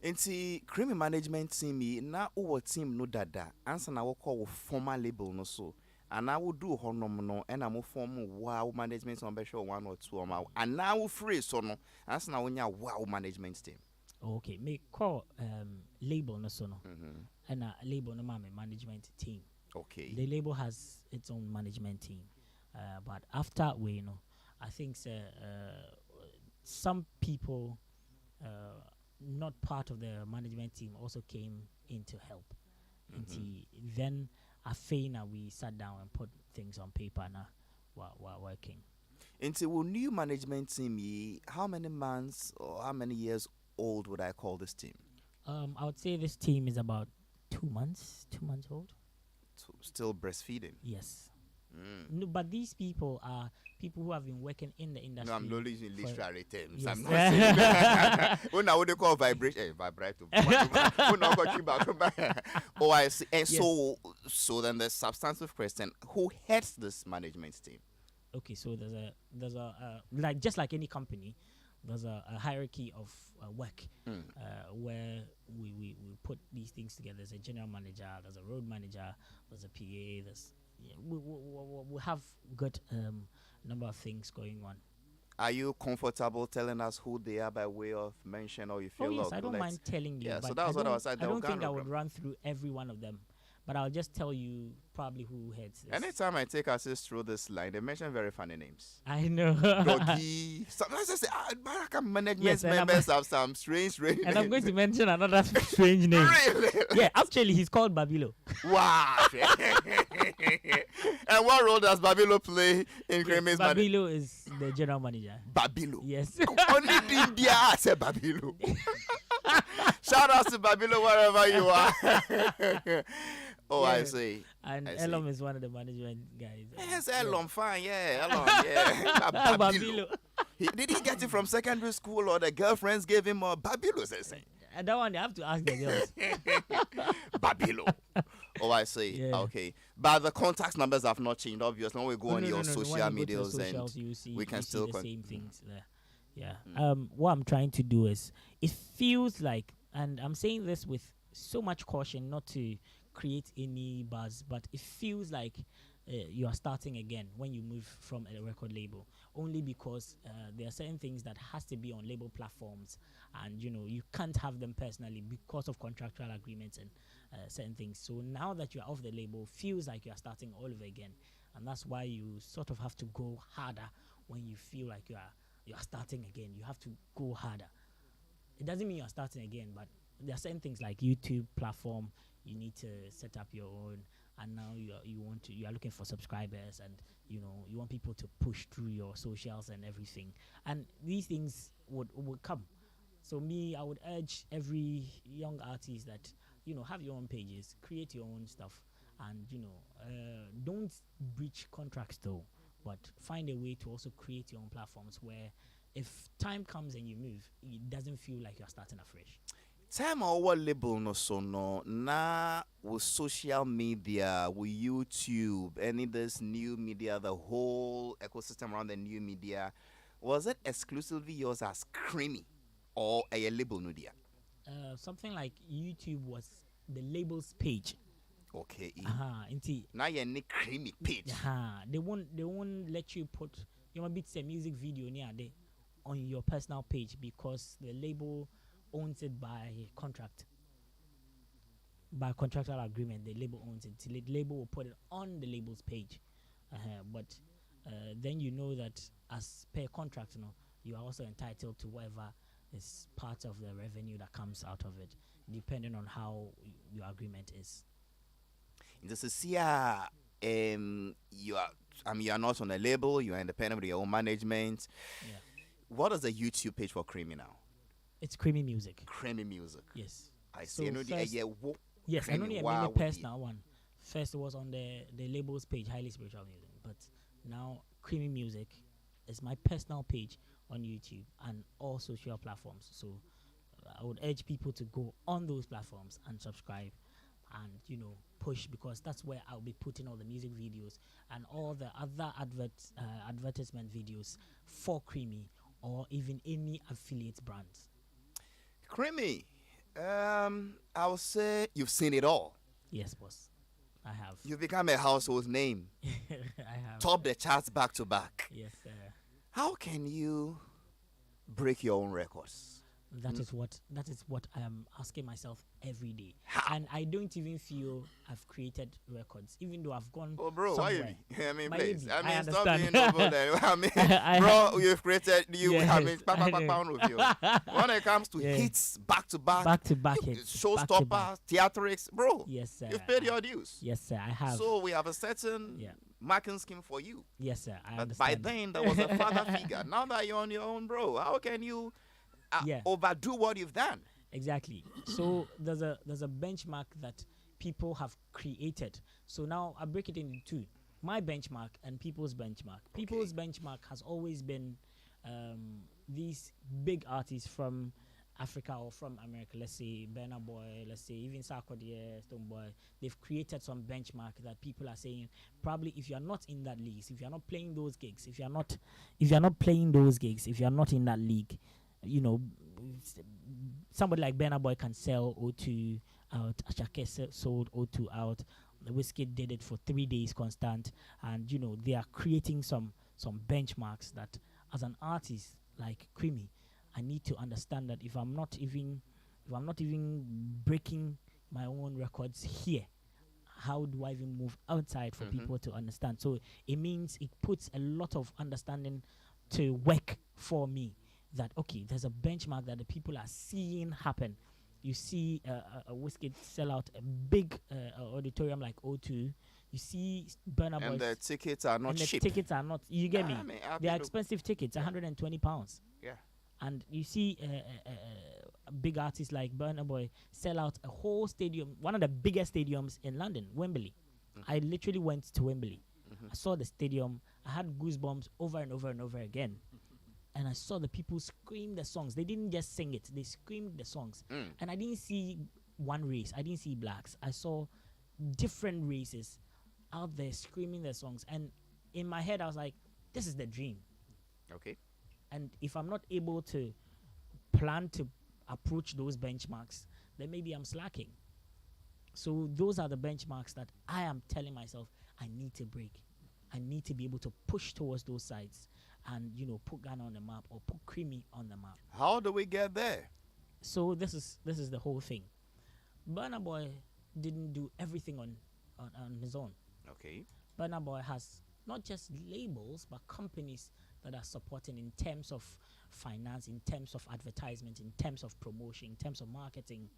Nti Creamy management team na our team no dada Ansah na wo call former label no so and I will do honom no and I form wow management on be 1 or 2 and now we free so no Ansah na wonya wow management team. Okay, me call label no so no. And a label no management team. Okay. The label has its own management team. But after we I think some people not part of the management team also came in to help. Then we sat down and put things on paper now while working. Into a new management team, how many months or how many years old would I call this team? I would say this team is about 2 months old. So still breastfeeding. Yes. No, but these people are people who have been working in the industry. No, I'm not using literary terms. Yes. I'm not saying. When I would call vibration, vibrato. Oh, I see. And so then the substantive question: who heads this management team? Okay, so there's a like just like any company, there's a hierarchy of work where we put these things together. There's a general manager, there's a road manager, there's a PA. We have good number of things going on. Are you comfortable telling us who they are by way of mention, or you feel? Oh yes, I don't mind telling you. Yeah, but so that was what I was saying. I don't think I would run through every one of them, but I'll just tell you probably who heads this. Anytime I take us through this line, they mention very funny names. I know. Doggy. Sometimes I say, Baraka management members have some strange names. And I'm going to mention another strange name. Really? Yeah, actually, he's called Babilo. Wow. And what role does Babilo play in Creamy's management? Babilo is the general manager. Babilo. Yes. Only India said Babilo. Shout out to Babilo wherever you are. Oh, yeah. I see. And Elom is one of the management guys. Yes, Elom, fine, yeah, Elom, yeah. Babilo. Did he get it from secondary school, or the girlfriends gave him a Babilo? And that one, you have to ask the girls. Babilo. Oh, I see. Yeah. Okay. But the contact numbers have not changed, obviously. When we go on your social media, we can still the same things there. Yeah. What I'm trying to do is, it feels like, and I'm saying this with so much caution, not to create any buzz, but it feels like you are starting again when you move from a record label, only because there are certain things that has to be on label platforms, and you can't have them personally because of contractual agreements and certain things. So now that you're off the label, feels like you're starting all over again, and that's why you sort of have to go harder when you feel like you are starting again. You have to go harder. It doesn't mean you're starting again, but there are certain things like YouTube platform. You need to set up your own, and now you are looking for subscribers, and you want people to push through your socials and everything, and these things would come. So I would urge every young artist that have your own pages, create your own stuff, and don't breach contracts though, but find a way to also create your own platforms where if time comes and you move, it doesn't feel like you're starting afresh. Time our label no na with social media, with YouTube, any this new media, the whole ecosystem around the new media, was it exclusively yours as Creamy, or a label no dia? Something like YouTube was the label's page. Okay. Now you're a Creamy page. They won't let you put your bits a music video near there on your personal page, because the label owns it by contract, by contractual agreement. The label owns it. The label will put it on the label's page, but then that as per contract, you are also entitled to whatever is part of the revenue that comes out of it, depending on how your agreement is. This is you are not on a label. You are independent with your own management. Yeah. What is the YouTube page for Creamy now? It's Creamy Music. Creamy Music. Yes. I see. Yes, I know the personal one. First, it was on the label's page, Highly Spiritual Music. But now, Creamy Music is my personal page on YouTube and all social platforms. So I would urge people to go on those platforms and subscribe and, push, because that's where I'll be putting all the music videos and all the other advertisement videos for Creamy, or even any affiliate brands. Creamy, I would say you've seen it all. Yes, boss. I have. You've become a household name. I have. Top the charts back to back. Yes, sir. How can you break your own records? That is what I am asking myself every day. How? And I don't even feel I've created records, even though I've gone. Oh, bro, somewhere. why you? Please. I stop understand. being over there. Bro, you've created you. Yes, With you. When it comes to hits, back to back hits, showstopper, theatrics, bro. Yes, sir. You've paid your dues. Yes, sir. I have. So we have a certain marking scheme for you. Yes, sir. I but understand. by then, there was a father figure. Now that you're on your own, bro, how can you overdo what you've done? Exactly. So there's a benchmark that people have created. So now I break it into two. my benchmark and people's benchmark. People's benchmark has always been these big artists from Africa or from America. Let's say Burna Boy, let's say even Sarkodie, Stonebwoy. They've created some benchmark that people are saying probably if you're not in that league, if you're not playing those gigs, if you're not playing those gigs, if you're not in that league, you know, somebody like Burna Boy can sell O2 out. Ashake sold O2 out. The Whiskey did it for 3 days constant, and you know they are creating some benchmarks that, as an artist like Creamy, I need to understand that if I'm not even breaking my own records here, how do I even move outside for people to understand? So it means it puts a lot of understanding to work for me. That okay, there's a benchmark that the people are seeing happen. You see a Whiskey sell out a big auditorium like O2. You see Burna Boy. And the tickets are not cheap. The tickets are not. You get me? I mean, they are expensive tickets, £120. Yeah. And you see a big artist like Burna Boy sell out a whole stadium, one of the biggest stadiums in London, Wembley. I literally went to Wembley. I saw the stadium. I had goosebumps over and over and over again. And I saw the people scream the songs. They didn't just sing it. They screamed the songs. And I didn't see one race. I didn't see blacks. I saw different races out there screaming their songs. And in my head, I was like, this is the dream. Okay. And if I'm not able to plan to approach those benchmarks, then maybe I'm slacking. So those are the benchmarks that I am telling myself I need to break. I need to be able to push towards those sides and, you know, put Ghana on the map or put Creamy on the map. How do we get there? So this is the whole thing. Burna Boy didn't do everything on his own. Okay. Burna Boy has not just labels, but companies that are supporting in terms of finance, in terms of advertisement, in terms of promotion, in terms of marketing,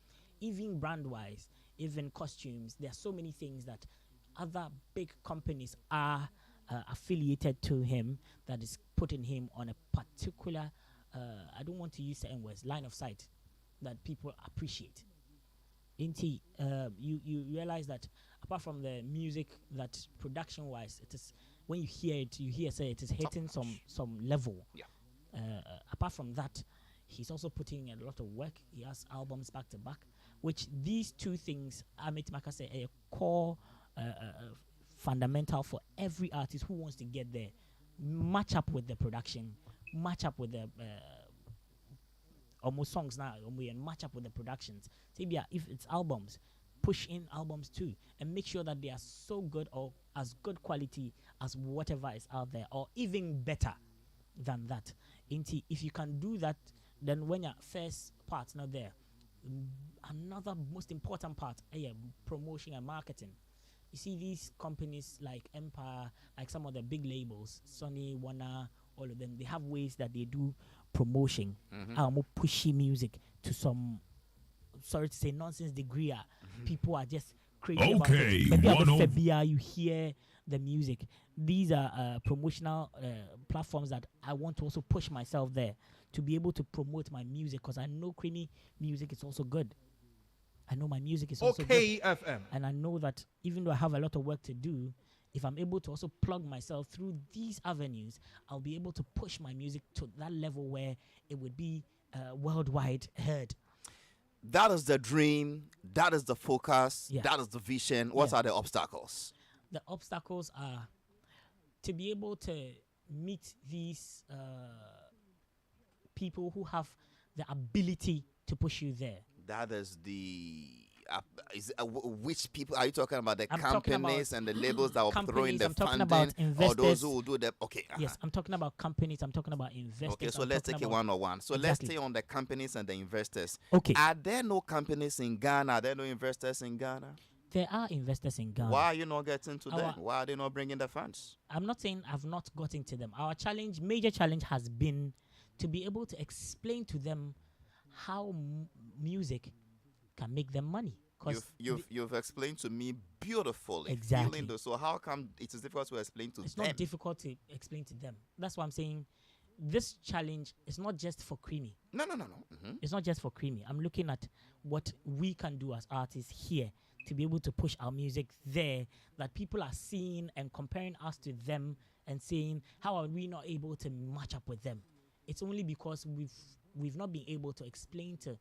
even brand-wise, even costumes. There are so many things that other big companies are affiliated to him that is putting him on a particular, I don't want to use certain words, line of sight that people appreciate. You realize that apart from the music, that production-wise, it is when you hear say it is hitting some level. Yeah. Apart from that, he's also putting a lot of work. He has albums back to back, which these two things are made to say a core fundamental for every artist who wants to get there. Match up with the production, match up with the almost songs now, and match up with the productions. So yeah, if it's albums, push in albums too, and make sure that they are so good or as good quality as whatever is out there, or even better than that. If you can do that, then when your first part's not there, another most important part, promotion and marketing. You see these companies like Empire, like some of the big labels, Sony, Warner, all of them, they have ways that they do promotion, more pushy music to some, sorry to say, nonsense degree. People are just crazy about it. Maybe at the Febia, you hear the music. These are promotional platforms that I want to also push myself there to be able to promote my music, because I know Creamy music is also good. I know my music is also good. FM. And I know that even though I have a lot of work to do, if I'm able to also plug myself through these avenues, I'll be able to push my music to that level where it would be worldwide heard. That is the dream. That is the focus. Yeah. That is the vision. What are the obstacles? The obstacles are to be able to meet these people who have the ability to push you there. That is the which people are you talking about? The I'm companies and the labels that are throwing the I'm talking funding, about investors, or those who will do the Yes, I'm talking about companies. I'm talking about investors. Okay, so let's take it one on one. So let's stay on the companies and the investors. Okay. Are there no companies in Ghana? Are there no investors in Ghana? There are investors in Ghana. Why are you not getting to them? Why are they not bringing the funds? I'm not saying I've not gotten to them. Our major challenge has been to be able to explain to them how music can make them money. You've explained to me beautifully. Exactly. So how come it is difficult to explain to them? It's not difficult to explain to them. That's why I'm saying this challenge is not just for Creamy. No. Mm-hmm. It's not just for Creamy. I'm looking at what we can do as artists here to be able to push our music there, that people are seeing and comparing us to them and saying, how are we not able to match up with them? It's only because we've not been able to explain to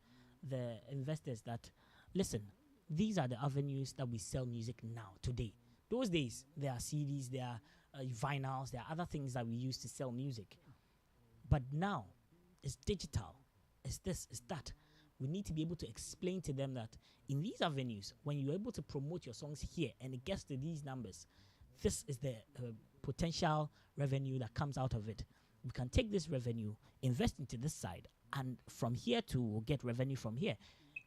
the investors that, listen, these are the avenues that we sell music now, today. Those days, there are CDs, there are vinyls, there are other things that we use to sell music. But now, it's digital. It's this, it's that. We need to be able to explain to them that in these avenues, when you're able to promote your songs here and it gets to these numbers, this is the potential revenue that comes out of it. We can take this revenue, invest into this side, and from here to get revenue from here.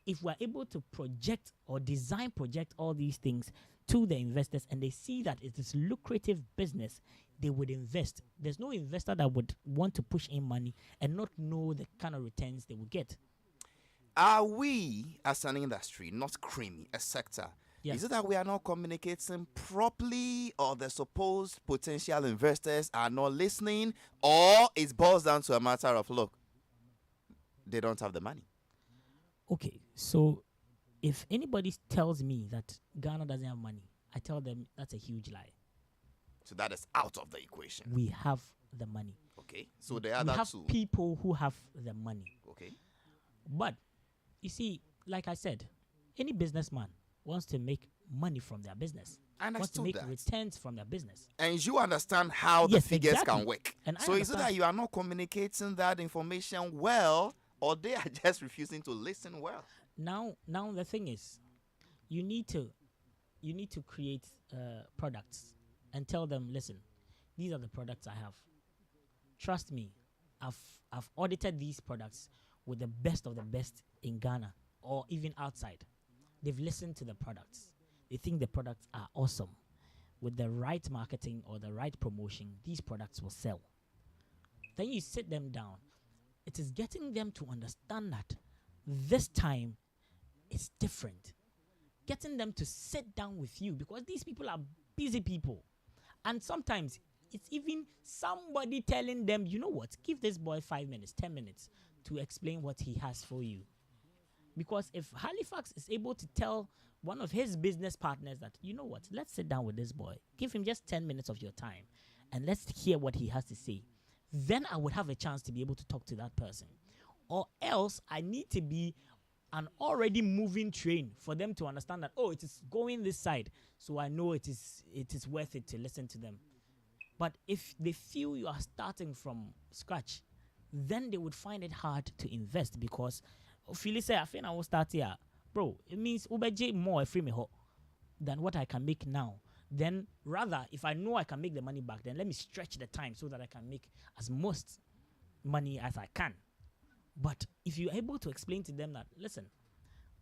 If we're able to project or project all these things to the investors and they see that it is lucrative business, they would invest. There's no investor that would want to push in money and not know the kind of returns they will get. Are we, as an industry, not creamy, a sector? Yes. Is it that we are not communicating properly, or the supposed potential investors are not listening, or it boils down to a matter of, look, they don't have the money? Okay, so if anybody tells me that Ghana doesn't have money, I tell them that's a huge lie. So that is out of the equation. We have the money. Okay, so the We other have two. people who have the money. Okay. But, you see, like I said, any businessman wants to make money from their business. I Wants to understood make that. returns from their business. And you understand how the Yes, figures exactly. can work. And I so is it that understand. you are not communicating that information well, or they are just refusing to listen well? Now the thing is, you need to create products and tell them, listen, these are the products I have. Trust me, I've audited these products with the best of the best in Ghana or even outside. They've listened to the products. They think the products are awesome. With the right marketing or the right promotion, these products will sell. Then you sit them down. It is getting them to understand that this time it's different. Getting them to sit down with you, because these people are busy people. And sometimes it's even somebody telling them, you know what, give this boy 5 minutes, 10 minutes to explain what he has for you. Because if Halifax is able to tell one of his business partners that, you know what, let's sit down with this boy, give him just 10 minutes of your time, and let's hear what he has to say, then I would have a chance to be able to talk to that person. Or else I need to be an already moving train for them to understand that, oh, it is going this side, so I know it is worth it to listen to them. But if they feel you are starting from scratch, then they would find it hard to invest, because Philly say, I think I will start here. Bro, it means ubeje more free me than what I can make now. Then rather, if I know I can make the money back, then let me stretch the time so that I can make as most money as I can. But if you're able to explain to them that, listen,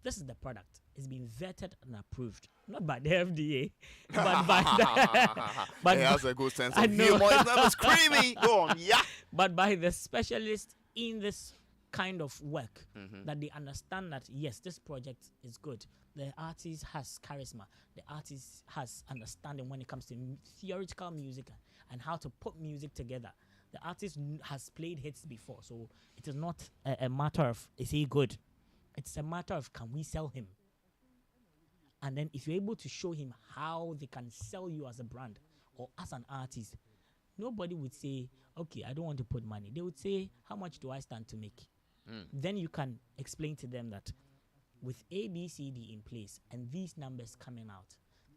this is the product. It's been vetted and approved, not by the FDA, but by the but He has a good sense I of know. humor. His name is Creamy. Go on, yeah. but by the specialist in this kind of work, that they understand that, yes, this project is good. The artist has charisma. The artist has understanding when it comes to theoretical music and how to put music together. The artist has played hits before, so it is not a matter of, is he good? It's a matter of, can we sell him? And then if you're able to show him how they can sell you as a brand or as an artist, nobody would say, okay, I don't want to put money. They would say, how much do I stand to make? Then you can explain to them that with A, B, C, D in place and these numbers coming out,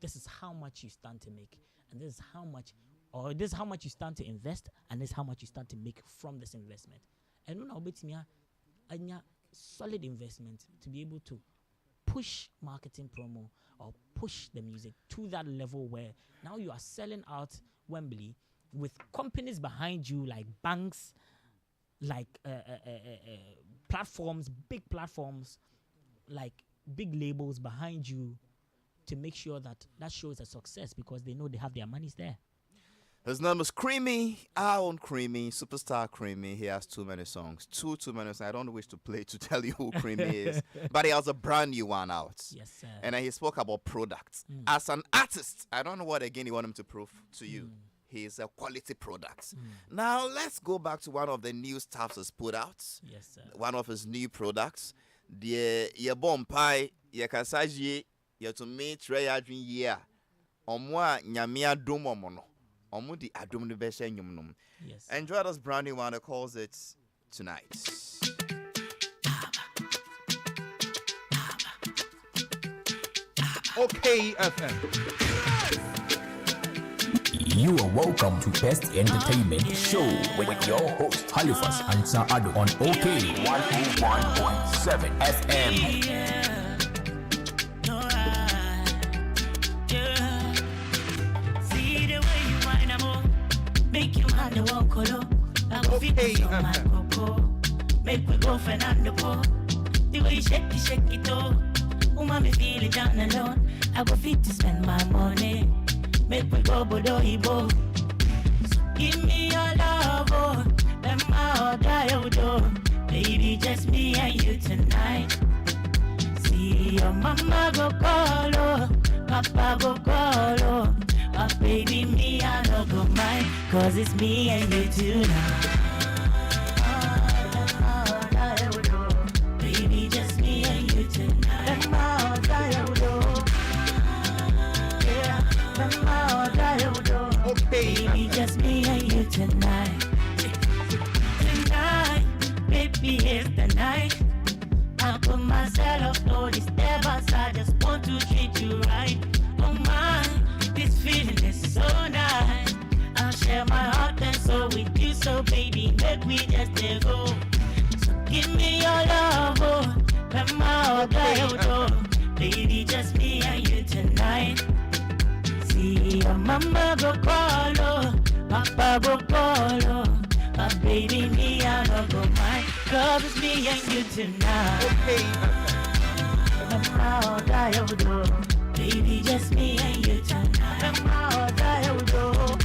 this is how much you stand to make, and this is how much, or this is how much you stand to invest, and this is how much you stand to make from this investment. And when I solid investment to be able to push marketing promo or push the music to that level where now you are selling out Wembley with companies behind you, like banks, like platforms, big platforms, like big labels behind you, to make sure that that shows a success, because they know they have their monies there. His name is Creamy, our own Creamy, superstar Creamy. He has too many songs, too many songs. I don't wish to play to tell you who Creamy is, but he has a brand new one out. Yes, sir. And then he spoke about products. As an artist, I don't know what again you want him to prove to you. He is a quality product. Now let's go back to one of the new stuffs he's put out. Yes, sir. One of his new products. The Yebon Pie Yakasaji You to me try adwin year. Omo a nyame adom omo no. Omo di adom no be hye nyum nom. Yes. Enjoy this brand new one that calls it Tonight. Okay, FM. You are welcome to Best Entertainment Show with your host Halifax Ansah Addo on OK 101.7 FM. See the way you wind up, make you hand the walk color. I go fit on my coco, make we go Fernando Po. The way you shake it, oh, me feel it down alone. I go fit to spend my money, make we go Bodo Ibo. Give me your love, oh, let my heart die, oh, baby, just me and you tonight. See your mama go call, oh, papa go call, oh, but baby, me, I don't go mind, cause it's me and you tonight. Baby, just me and you tonight. Let my heart die, oh, yeah, let my heart die, oh, baby, just me and you tonight. Tonight, baby, it's the night. I put myself on this step outside. Just want to treat you right. Oh my, this feeling is so nice. I'll share my heart and soul with you. So baby, make we just go. So give me your love, oh, let my heart die, oh, baby, just me and you tonight. See your mama go call, oh, papa go call, oh, but baby, me, I don't go mind, cause it's me and you tonight. Okay, Let my heart die, oh, baby, just me and you tonight. Let my heart die, oh,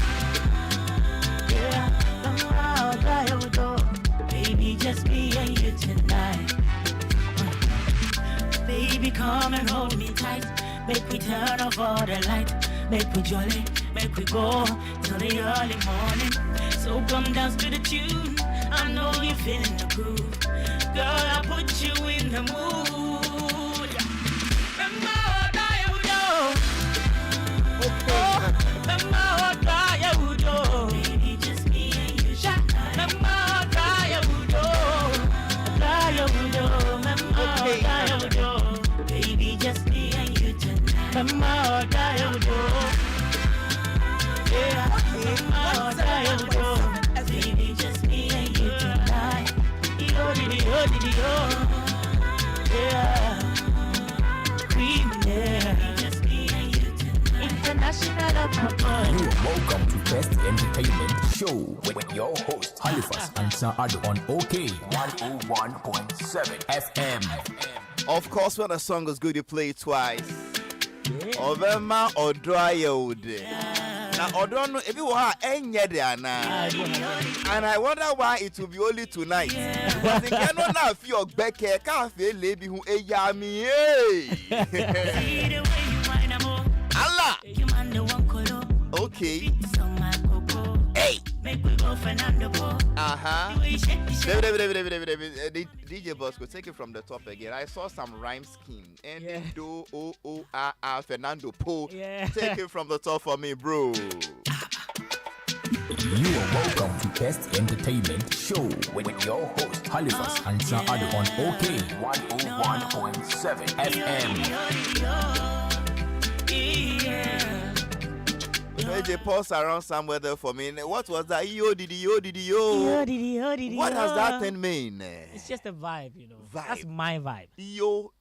yeah, let my heart die, oh, baby, just me and you tonight. Baby, come and hold me tight. Make me turn off all the light. Make me jolly, make we go till the early morning. So come dance to the tune. I know you're feeling the groove. Girl, I put you in the mood. Remember, baby, just me and you. Baby, just me and you tonight. Baby, just me and you tonight. Yeah. Cream, yeah. Just me and you tonight. International of my boy. You are welcome to Best Entertainment Show with your host Halifax Ansah Addo on OK 101.7 FM. Of course, when a song is good, you play it twice. Ovema or dry old. Now, I don't know if you are any and I wonder why it will be only tonight. But they cannot now feel back here. Can't feel lady who a yummy. Allah. Okay. Hey. DJ Bosco, take it from the top again. I saw some rhyme scheme. And do Fernando Po. Take it from the top for me, bro. You are welcome to Best Entertainment Show with your host Halifax Ansah Addo on OK 101.7 FM. They pause around somewhere there for me. What was that? Yo. What does that thing mean? It's just a vibe, you know. Vibe. That's my vibe. Yo.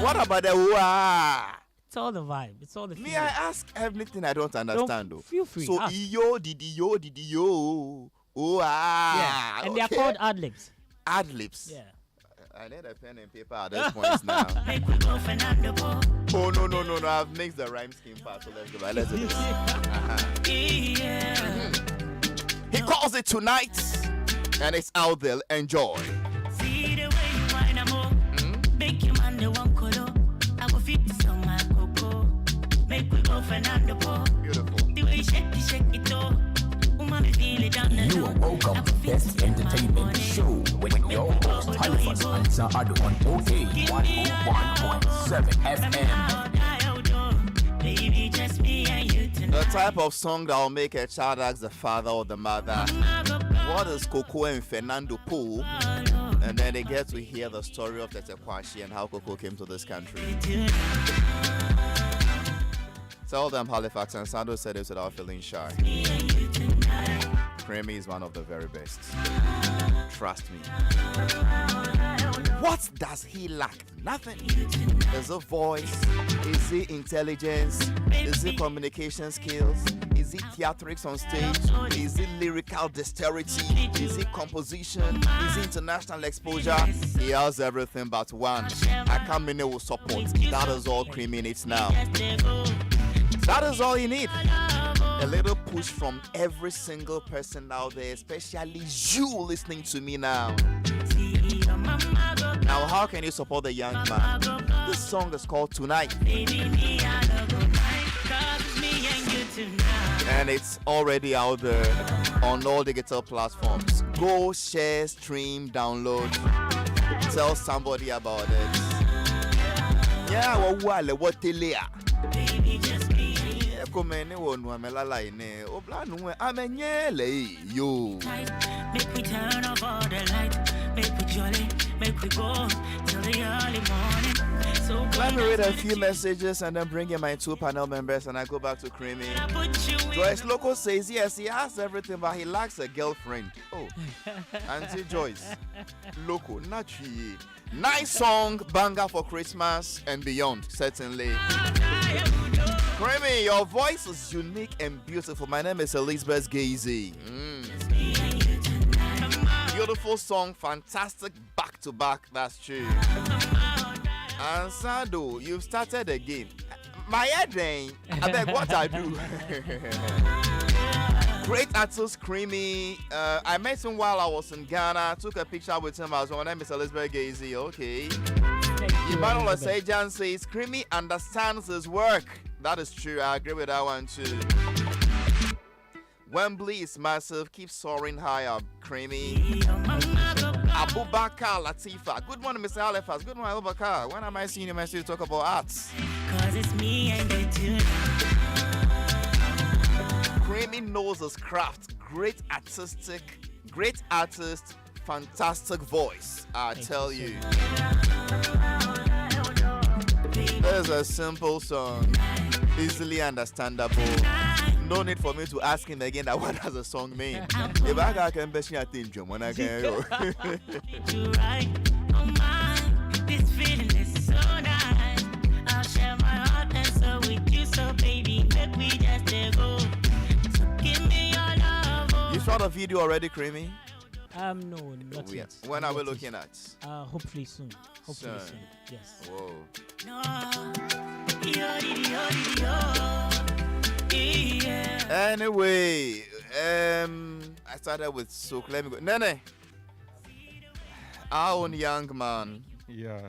What about the wah? It's all the vibe. It's all the feeling. May I ask everything I don't understand though? Feel free. So ask. yo. Oh Yeah. And they are called ad-libs. Ad-libs. Yeah. I need a pen and paper at this point now. Oh no! I've mixed the rhyme scheme part, so let's go. Let's do this. He calls it Tonight, and it's out there. Enjoy. See the way you wind up, make you man the one color. I go fit some my coco, make we go Fernando Po. Beautiful. The way you shake it, oh, me feel it down the You are welcome to Best Entertainment Show with Ansah Addo on OK 101.7 FM. Baby, just me and you tonight. The type of song that will make a child ask the father or the mother, what is Coco and Fernando Pool? And then they get to hear the story of Tete Kwashi and how Coco came to this country. Tell them Halifax and Sando said this without feeling shy. Creamy is one of the very best. Trust me. What does he lack? Nothing. Is it voice? Is it intelligence? Is it communication skills? Is it theatrics on stage? Is it lyrical dexterity? Is it composition? Is it international exposure? He has everything but one. I come in with support. That is all Creamy needs now. That is all you need. A little push from every single person out there, especially you listening to me now. Now, how can you support the young man? This song is called Tonight. And it's already out there on all digital platforms. Go, share, stream, download. Tell somebody about it. Yeah, what Baby, just me and you yo. Make we turn off all the light. Make we jolly. Make we go till the early morning. So Let me read a few messages and then bring in my two panel members and I go back to Creamy. Joyce Loco says yes, he has everything, but he lacks a girlfriend. Oh, Auntie Joyce Loco, not she. Nice song, banger for Christmas and beyond, certainly. Creamy, your voice is unique and beautiful. My name is Elizabeth Gazy. Beautiful song, fantastic back to back. That's true. Ansah Addo, you've started a game. My head ain't. I beg what I do. Great artist Creamy. I met him while I was in Ghana. Took a picture with him as well. My name is Elizabeth Gazy. Okay. Emmanuel Sejan says Creamy understands his work. That is true. I agree with that one too. Wembley is massive. Keep soaring higher, Creamy. Abubakar Latifa. Good morning, Mr. Halifax. Good morning, Abubakar. When am I seeing you, to talk about arts? cause it's me and you tonight. Creamy knows his craft. Great artist, fantastic voice. I tell you. There's a simple song, easily understandable. No need for me to ask him again that what does the song mean. If I can best attention when I can go. You right on mine. This feeling is so nice. I'll share my heart and soul with you, so baby, make we just go. So give me your love. You shot a video already, Creamy? No, not yet. When are we looking at? Hopefully soon. Hopefully soon. Yes. Whoa. No. Yeah. Anyway, I started with Souk. Let me go. Nene, our own young man, Yeah,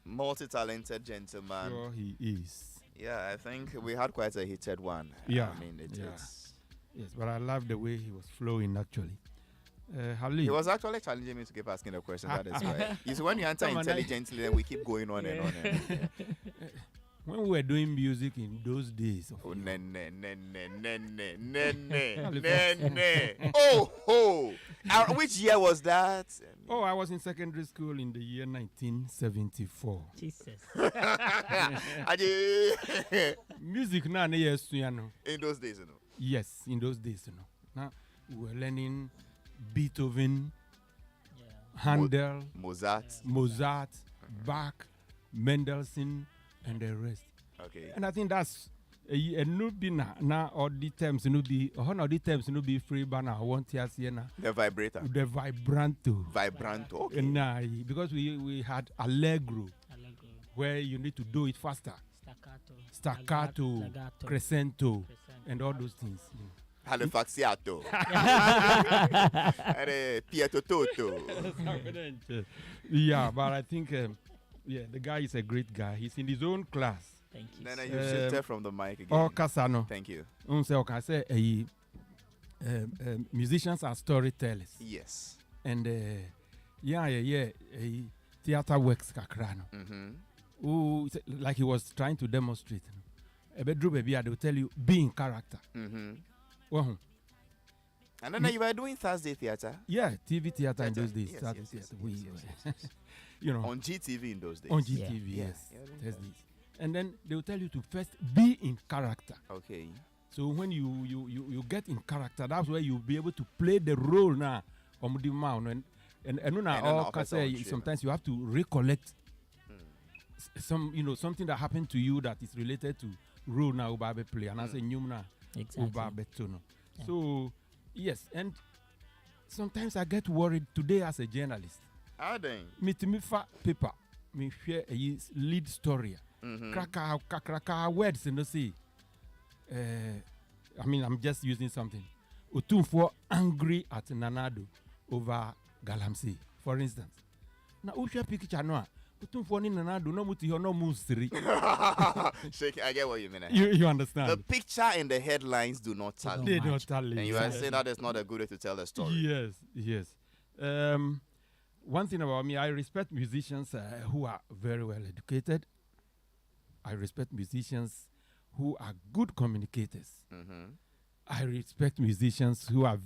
multi-talented gentleman. sure he is. Yeah, I think we had quite a heated one. Yeah, I mean, yeah. it's. Yes, but I love the way he was flowing actually. Halil, He was actually challenging me to keep asking the question. That is why. You see, when you answer Come on, intelligently, then we keep going on and on. when we were doing music in those days, Oh, nene. Oh. Which year was that? oh, I was in secondary school in the year 1974. Jesus. Music now, yes, you know. In those days, you know. Yes, in those days, you know. Now we were learning Beethoven, Yeah. Handel, Mozart. Bach, Mendelssohn, and the rest. Okay. And I think that's a no be now all the terms no be all the terms no be free but now want to see na The vibrator. the vibranto. Vibranto. Okay. And because we had allegro Allegro. where you need to do it faster, Staccato. crescento, Crescento. and all those things. Halifaxiato. Pietro Toto. Yeah, but I think the guy is a great guy. He's in his own class. Thank you. Then you shifted from the mic again. Oh, Casano. Thank you. Musicians are storytellers. Yes. And theater works kakrano. Who like he was trying to demonstrate. A bedroom baby, they will tell you be in character. Well, and then you were doing Thursday theater. Yeah, TV theater in those days. Yes, Thursday yes, theater. yes. You know, on GTV in those days. On GTV, Yeah. yes. Yeah. Thursdays. And then they will tell you to first be in character. Okay. So when you get in character, that's where you'll be able to play the role now. And sometimes you have to recollect something that happened to you that is related to role now ubabe play and as a nyumna ubabe tono. So yes, and sometimes I get worried today as a journalist. Me paper, me share a lead story. Kraka words and say. I mean, I'm just using something. Otunfo angry at Nanado over Galamsey, for instance. Now, Usha picture no. Otunfo ni Nanado no muti no musri. Shake, I get what you mean. You understand? The picture and the headlines do not tally. They don't tally. And you are saying that is not a good way to tell a story. Yes. One thing about me, I respect musicians who are very well educated. I respect musicians who are good communicators. I respect musicians who have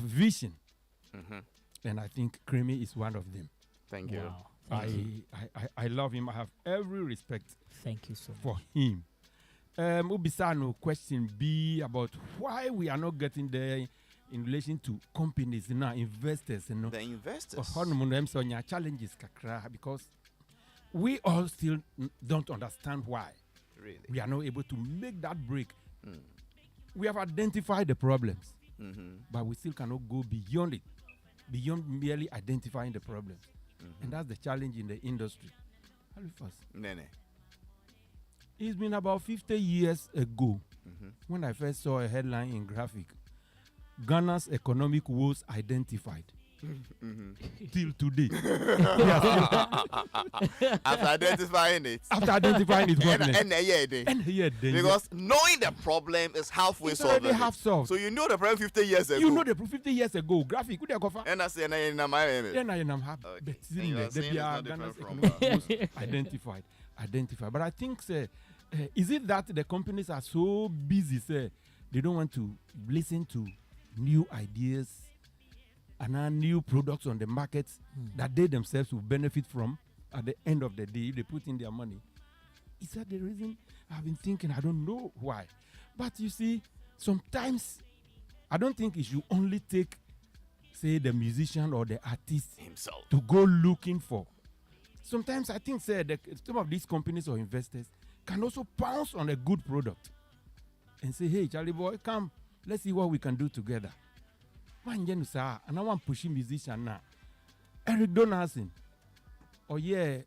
vision. And I think Creamy is one of them. Thank you. Wow. I love him. I have every respect. Thank you so much. For him. Ubisano question B about why we are not getting there in relation to companies, investors, The investors. Challenges because we all still don't understand why. Really? We are not able to make that break. We have identified the problems, but we still cannot go beyond it, beyond merely identifying the problems. And that's the challenge in the industry. Halifax. Nene. It's been about 50 years ago when I first saw a headline in Graphic. Ghana's economic woes identified. Till today. After identifying it. Because knowing the problem is halfway solved. Half solved. So you know the problem 50 years ago. You know the 50 years ago. Graphic. And I say, identified. But I think, is it that the companies are so busy, they don't want to listen to new ideas and new products on the market that they themselves will benefit from at the end of the day if they put in their money? Is that the reason? I've been thinking, I don't know why. But you see, sometimes I don't think it should only take, say, the musician or the artist himself to go looking for. Sometimes I think, some of these companies or investors can also pounce on a good product and say, hey, Charlie boy, come, let's see what we can do together. And I want pushing musician now. Eric Donaldson. Oh yeah,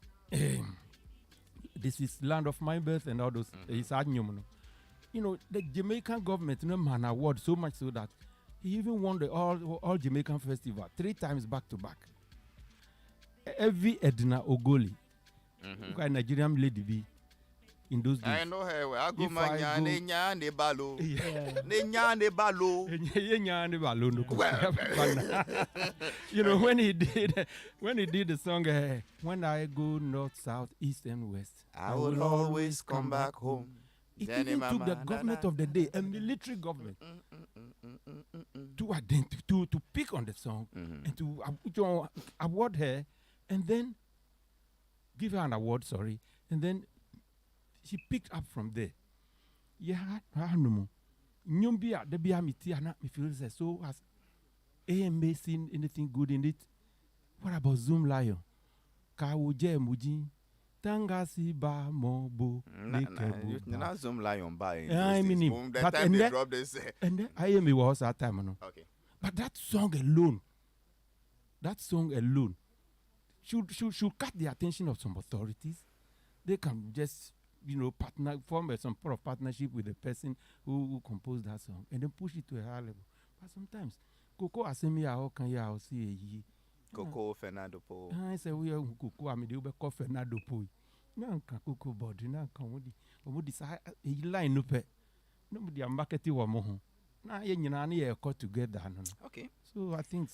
this is land of my birth and all those. You know, the Jamaican government an award so much so that he even won the all Jamaican festival 3 times back to back. Every Edna Ogoli, Nigerian lady be. In those days. I know her. I go ne balo. You know when he did the song when I go north, south, east and west, I will always come back home. It even took the government of the day, a military government, to pick on the song and to award her and then give her an award, and then she picked up from there. Yeah, Nyumbia, the Biamiti, and me feels so has AMA seen anything good in it? What about Zoom Lion? Kawuje Muji, Tangasi Ba Mobo. Not Zoom Lion by. I mean, that time they dropped this. And then AMA was that time. Okay. But that song alone should catch the attention of some authorities. They can just form some sort of partnership with the person who composed that song and then push it to a higher level. But sometimes, Coco Asemi, how can you see Coco Fernando Po? I say, we are Coco, I'm the Uber Fernando Po. No, Coco body, no, come with the line, no pet. Nobody are marketing or more. Now you cut together. No. Okay. So I think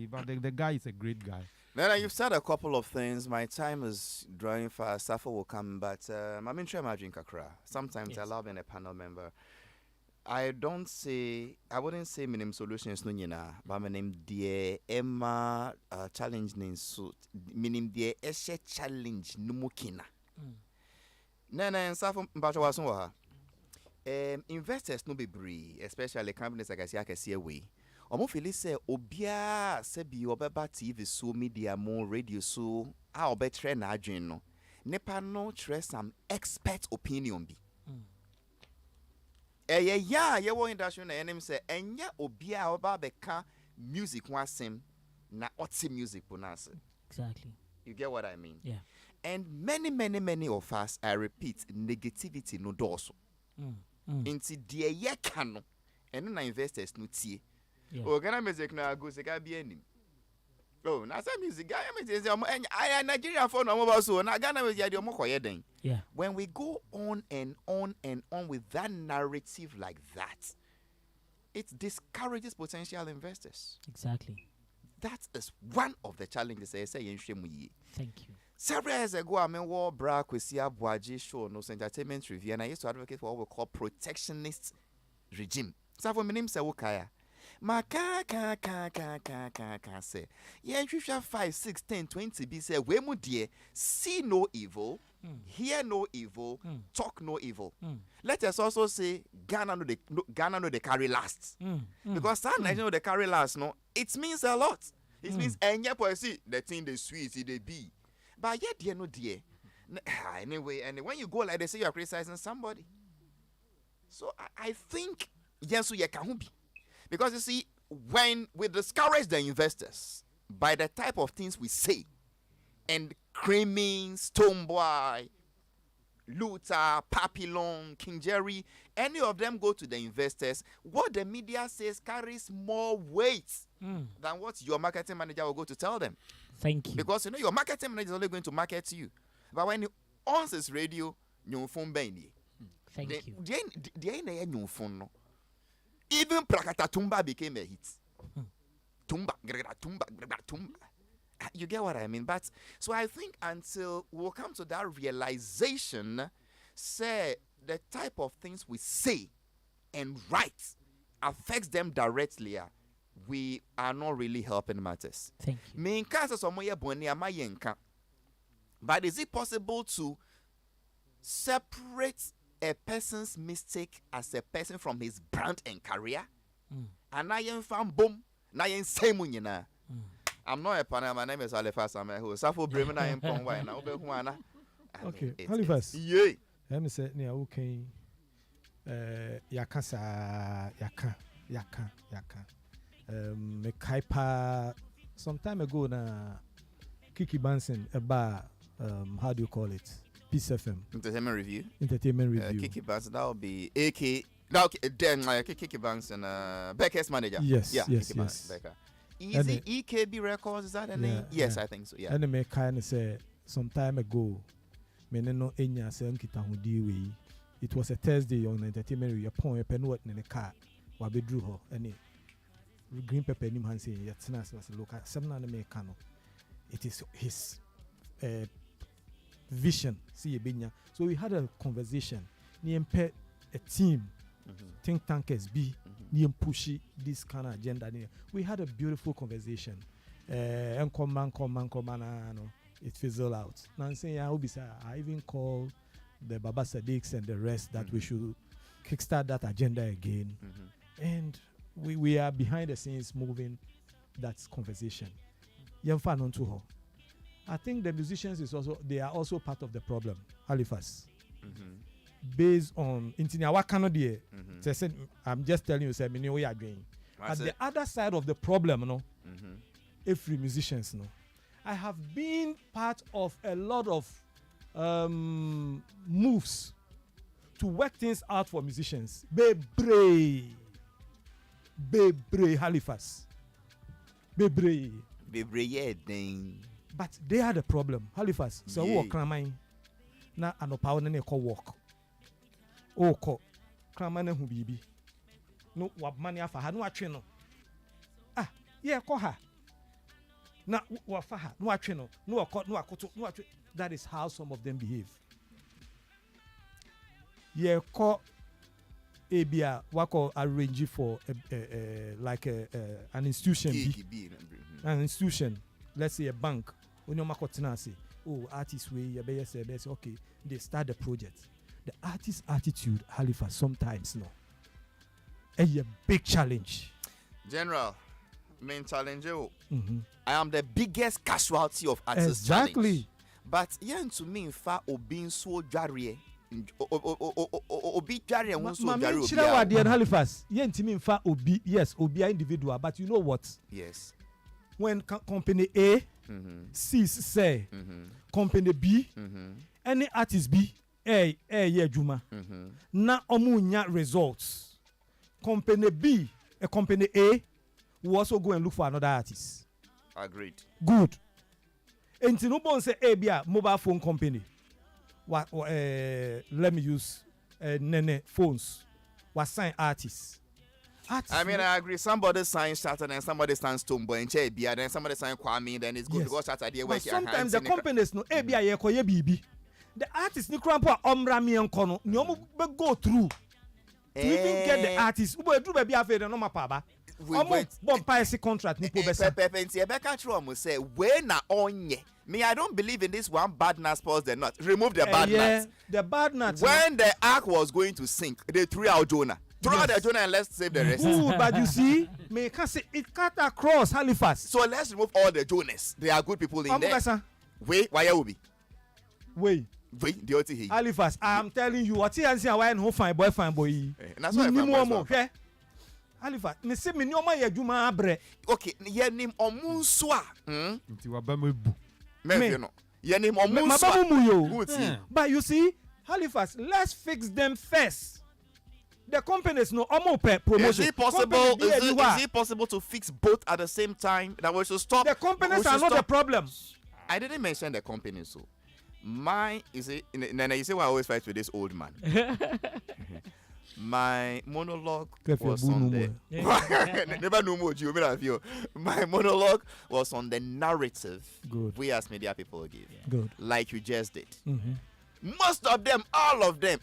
but the guy is a great guy. Then you've said a couple of things. My time is drawing fast. Safa will come, but I'm in Trema Kakra. Sometimes I love being a panel member. I wouldn't say my name solutions no nyina, but my name dear Emma challenge name so meaning dear eshe challenge no mukina. Nana Safa mbacho waso wa. Investors no be bree, especially companies like I see away. Omo feel say obia se bi obeba TV so media mo radio so a obetre na adwen no. Nepa no tre some expert opinion bi. Ye wo industry na enem say enya obia oba beka music wasem na oti music ponase. Exactly. You get what I mean? Yeah. And many of us, I repeat, negativity no doso. Inti die ye kano and na investors no tie. Oh, Ghana music na go se ga bi anim. Oh, na say music guy me say I Nigeria for no mobile so na Ghana music dey mo koye den. Yeah. When we go on and on and on with that narrative like that, it discourages potential investors. Exactly. That is one of the challenges I say in Shemu. Thank you. Several years ago, I mean, war Brack with Sia Boaji show, no entertainment review, and I used to advocate for what we call protectionist regime. So for my name, Sawukaya. Ma ka say, yeah, you shall 5, 6, 10, 20 be say, we mu dear, see no evil, hear no evil, talk no evil. Let us also say, Ghana no they carry last. Because some Nigerians know they carry last, no, it means a lot. It means, and yeah, see, the thing they sweet, they be. But yet, dear, no dear. Anyway, and when you go like they say, you are criticizing somebody. So I think, yes, you can be. Because you see, when we discourage the investors by the type of things we say, and Creaming, Stoneboy, Luther, Papillon, King Jerry, any of them go to the investors, what the media says carries more weight than what your marketing manager will go to tell them. Thank you. Because you know your marketing manager is only going to market to you. But when he owns his radio, your phone bang. Thank you. The phone no. Even Prakata Tumba became a hit. Tumba. You get what I mean? But so I think until we'll come to that realization, say the type of things we say and write affects them directly. We are not really helping matters. Thank you. But is it possible to separate a person's mistake as a person from his brand and career? And I am fan boom. Na yen say munyina. I'm not a panel. My name is Halifax. I'm a host. Safo Bremen. I am from why now. Okay, Halifax. Yeah. Let me say, near okay. Yakasa, yaka. Me kaipa some time ago na Kiki Bansen about how do you call it? Peace FM. Entertainment review. Kiki Bansen, that will be AK. Now then Kiki Bansen, Becker's manager. Yes, yeah, yes. Becker. Easy EKB Records, is that the name? Yes, I think so. Yeah. And me kind of say some time ago, me no enya say nkita hudi we. It was a Thursday on entertainment review. Pon e pen what in the car. Wa be drew her any green pepper nim han say yatsena as local semna na me kano. It is his vision. See benya. So we had a conversation. Ni a team. Think tankers be ni pushy this kind of agenda. We had a beautiful conversation. And come no, it fizzled out. Now I'm saying I even called the Baba Sadiqs and the rest that we should kickstart that agenda again. And we are behind the scenes moving that conversation. I think the musicians they are also part of the problem. Halifax. Based on I'm just telling you, we are doing. At the other side of the problem, every musicians, I have been part of a lot of moves to work things out for musicians. Bebre Halifax. Bebre, yeah, dang. But they are the problem. Halifax. So yeah. Work ramai. Na ano power na ko work. Oh ko. Kramane hu bibi. no wa money afa ha no atwe no ah yeah ko ha na wa fa ha no atwe no no akoto no atwe. That is how some of them behave. Yeah ko ebia wako arrange for like an institution an institution, let's say a bank. When you makotena say, oh, artists way you say okay, they start the project. The artist attitude, Halifax, sometimes no. A big challenge. General, main challenge. I am the biggest casualty of artist exactly challenge. But yeah, to me, in fact, being so jarry. Obi jarry and so jarry. Obi Halifax. Yeah, to me, in fact, Obi, yes, Obi individual. But you know what? Yes. When company A sees say company B, any artist B, yeah, Juma. Na omunya results. Company B, a company A, will also go and look for another artist. Agreed. Good. And no one say a mobile phone company. What let me use Nene phones. Was sign artists. I mean, I agree. Somebody signs Shattered and somebody signs Tomboy and Chebia, then somebody signs Kwame, then it's good yes. to go Shattered. But sometimes the companies no ABI ye BB. The artists ni krampo omrami enkono ni omo go through to even get the artists. Ube do baby after no mapaba. Omo bon price contract ni po besa. Pepe Rebecca Trom say when na onye. Me, I don't believe in this one bad nuts pause the nut. Remove the bad nuts. The bad nuts. When the ark was going to sink, they threw out Jonah. Throw out the Jonah and let's save the rest. Ooh, but you see, me can say it cut across Halifax. So let's remove all the Jonas. There are good people in there. Wait, why you be? Wait, the OT Halifax, I'm telling you, what he say why no fine boy. That's why I'm okay. Halifax, me say me no ma yadwuma abre. Okay, ye nim omunswa. Nti wa ba mebu. Me no. Ye nim omunswa. But you see, Halifax, let's fix them first. The companies no promotion. Is it possible? Is it possible to fix both at the same time? That we should stop. The companies are not the problem. I didn't mention the companies, so my you see, you say I always fight with this old man. My monologue was on the never know more. You mean my monologue was on the narrative we as media people give. Good, like you just did. Most of them, all of them.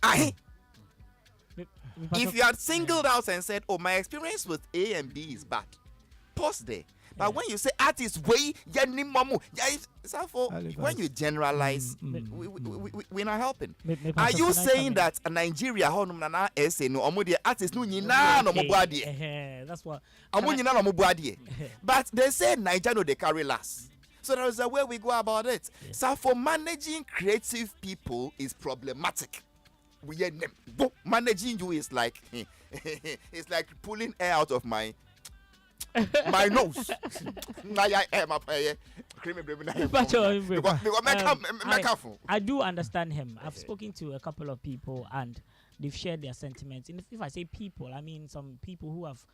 If you had singled out and said, "Oh, my experience with A and B is bad," pause there. But when you say artists way, when you generalize, we're not helping. Are you saying that Nigeria, artists that's what. But they say Nigeria they carry last. So there is a way we go about it. Yes. So for managing creative people is problematic. Managing you is like it's like pulling air out of my nose. I do understand him. I've spoken to a couple of people and they've shared their sentiments. And if I say people, I mean some people who have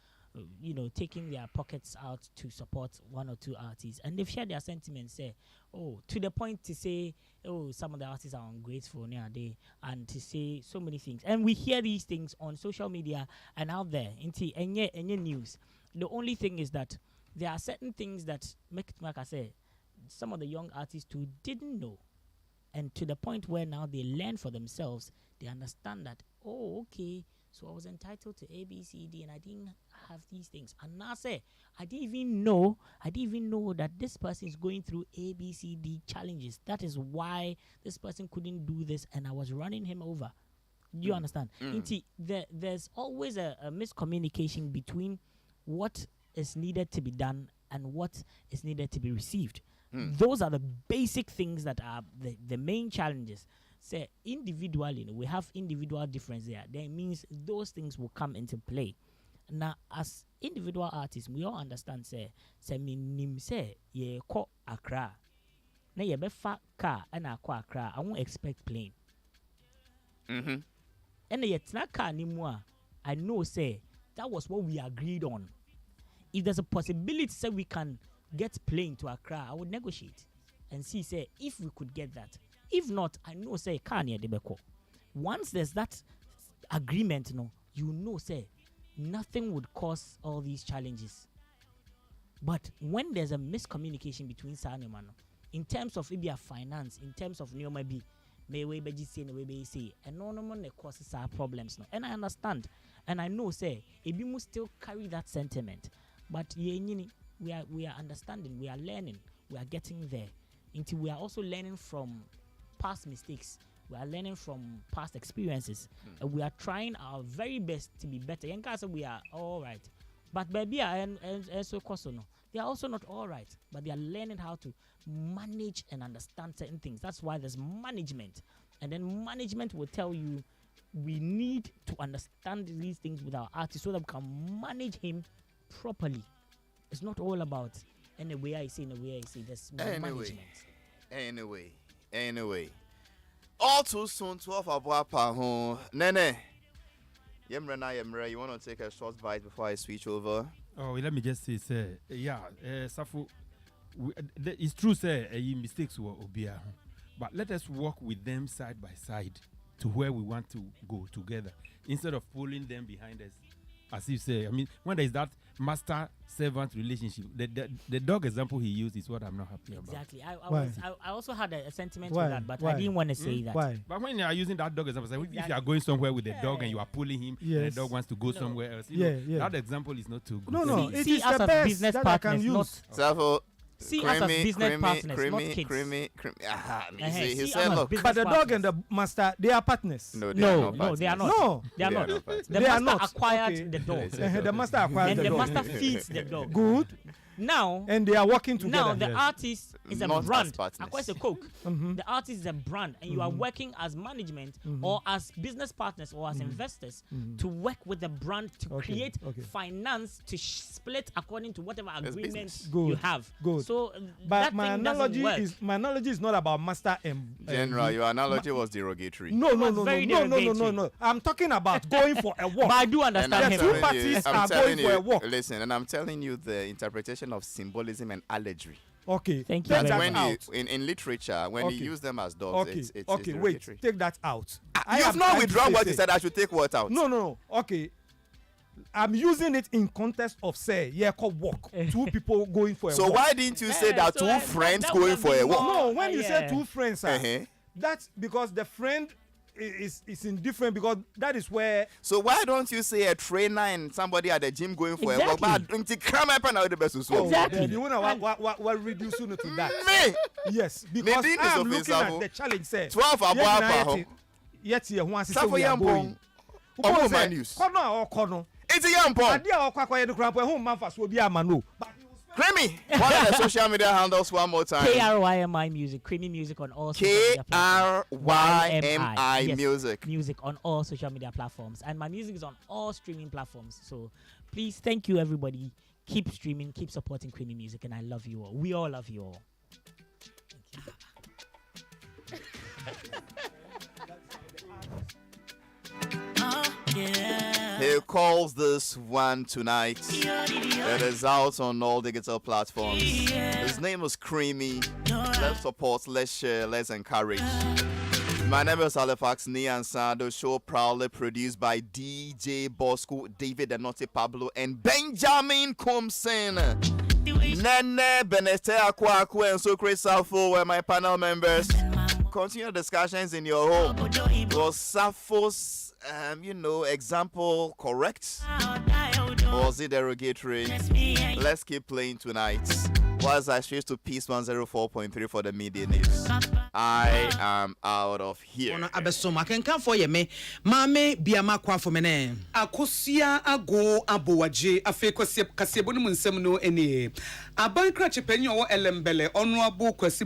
taking their pockets out to support one or two artists, and they've shared their sentiments. Say, to the point to say, some of the artists are ungrateful nowadays, and to say so many things. And we hear these things on social media and out there in any news. The only thing is that there are certain things that like I say, some of the young artists who didn't know, and to the point where now they learn for themselves, they understand that, okay. So I was entitled to A, B, C, D, and I didn't have these things. And now I say, I didn't even know that this person is going through A, B, C, D challenges. That is why this person couldn't do this, and I was running him over. Do you understand? There's always a miscommunication between what is needed to be done and what is needed to be received. Those are the basic things that are the main challenges. Say individually, we have individual difference there. That means those things will come into play. Now, as individual artists, we all understand. Say minim say ye ko Accra. Na ye be fa car and akwa Accra. I won't expect plane. And yet na car ni moi. I know say that was what we agreed on. If there's a possibility say we can get plane to Accra, I would negotiate and see say if we could get that. If not, I know say can't near the beko. Once there's that agreement, you know say nothing would cause all these challenges. But when there's a miscommunication between Sanemano, in terms of maybe a finance, in terms of new maybe may we be say and no one causes our problems no. And I understand, and I know say Ebi must still carry that sentiment. But we are understanding, we are learning, we are getting there. Until we are also learning from past mistakes. We are learning from past experiences. And we are trying our very best to be better. So we are all right. But baby and so no. They are also not all right. But they are learning how to manage and understand certain things. That's why there's management. And then management will tell you we need to understand these things with our artist so that we can manage him properly. It's not all about in a way I say, there's management. Anyway. All too soon, 12 Abuapa home. Nene. Yemra, you want to take a short bite before I switch over? Oh, let me just say, Safu, it's true, sir, mistakes were obia. But let us work with them side by side to where we want to go together instead of pulling them behind us. As you say, I mean, when there is that master-servant relationship, the dog example he used is what I'm not happy about. Exactly. I also had a sentiment with that, but I didn't want to say that. Why? But when you are using that dog example, if you are going somewhere with the dog and you are pulling him, and the dog wants to go somewhere else, that example is not too good. No, it see is us the as best business that partners, I can use. See us as business partners, not kids. He said, look. But the dog and the master, they are partners. No, they are not. No, they are not. They The are master not. acquired the dog. The master acquired And the the dog. master feeds the dog. Good. Now, And they are working together. now the artist is a Not as brand. partners. Acquires a Coke. The artist is a brand, and you are working as management or as business partners or as investors to work with the brand to create finance to split according to whatever agreement business. Good. you have. Good. So But that my thing doesn't work. analogy is not about master and General, your analogy was derogatory. No. I'm talking about going for a walk. But I do And understand I'm him. two telling parties you, are going for a walk. Listen, and I'm telling you the interpretation of symbolism and allegory. Okay. Thank you Take very that When out. you in literature, when you use them as dogs, Okay. it's Okay. Wait. derogatory. Take that out. You've not withdrawn what you said. I should take what out? No. Okay. I'm using it in context of say, walk. Two people going for a So walk. why didn't you say that so two that- friends that going would for be a walk? more- No, when you say yeah. two friends, that's because the friend is indifferent because that is where So why don't you say a trainer and somebody at the gym going for a walk? Exactly. But don't you cram up and out the best so. Exactly. you wanna what reduce you to that. Me, Yes, because Nadine is I'm of looking Ansah. at the challenge. Say 12 Abuapa. Yet here one Safo Yampong. Omo man news. Kono. It's a young pong. Ade a okwa kwa yedukran po home man fa so bi ama no. Creamy. One of the social media handles one more time. KRYMI Music, Creamy Music on all social media platforms. KRYMI Yes, Music. Music on all social media platforms. And my music is on all streaming platforms. So please, thank you, everybody. Keep streaming, keep supporting Creamy Music, and I love you all. We all love you all. He calls this one tonight. It is out on all digital platforms. His name is Creamy. Let's support, let's share, let's encourage. My name is Halifax, Ansah. The show proudly produced by DJ Bosco, David Anote Pablo, and Benjamin Compson. Nene Benete Akwaku and Sokre Safo were my panel members. Continue discussions in your home. Was Safo's, example correct? Or was it derogatory? Let's keep playing tonight. Whilst I switch to Peace 104.3 for the media news. I am out of here. Abesoma can come for ye me. Mame biama kwa for mene. Akosia ago abowaje afe kwase kasebonu munsem no ene. Aban krache penyo wo elembele onu abo kwase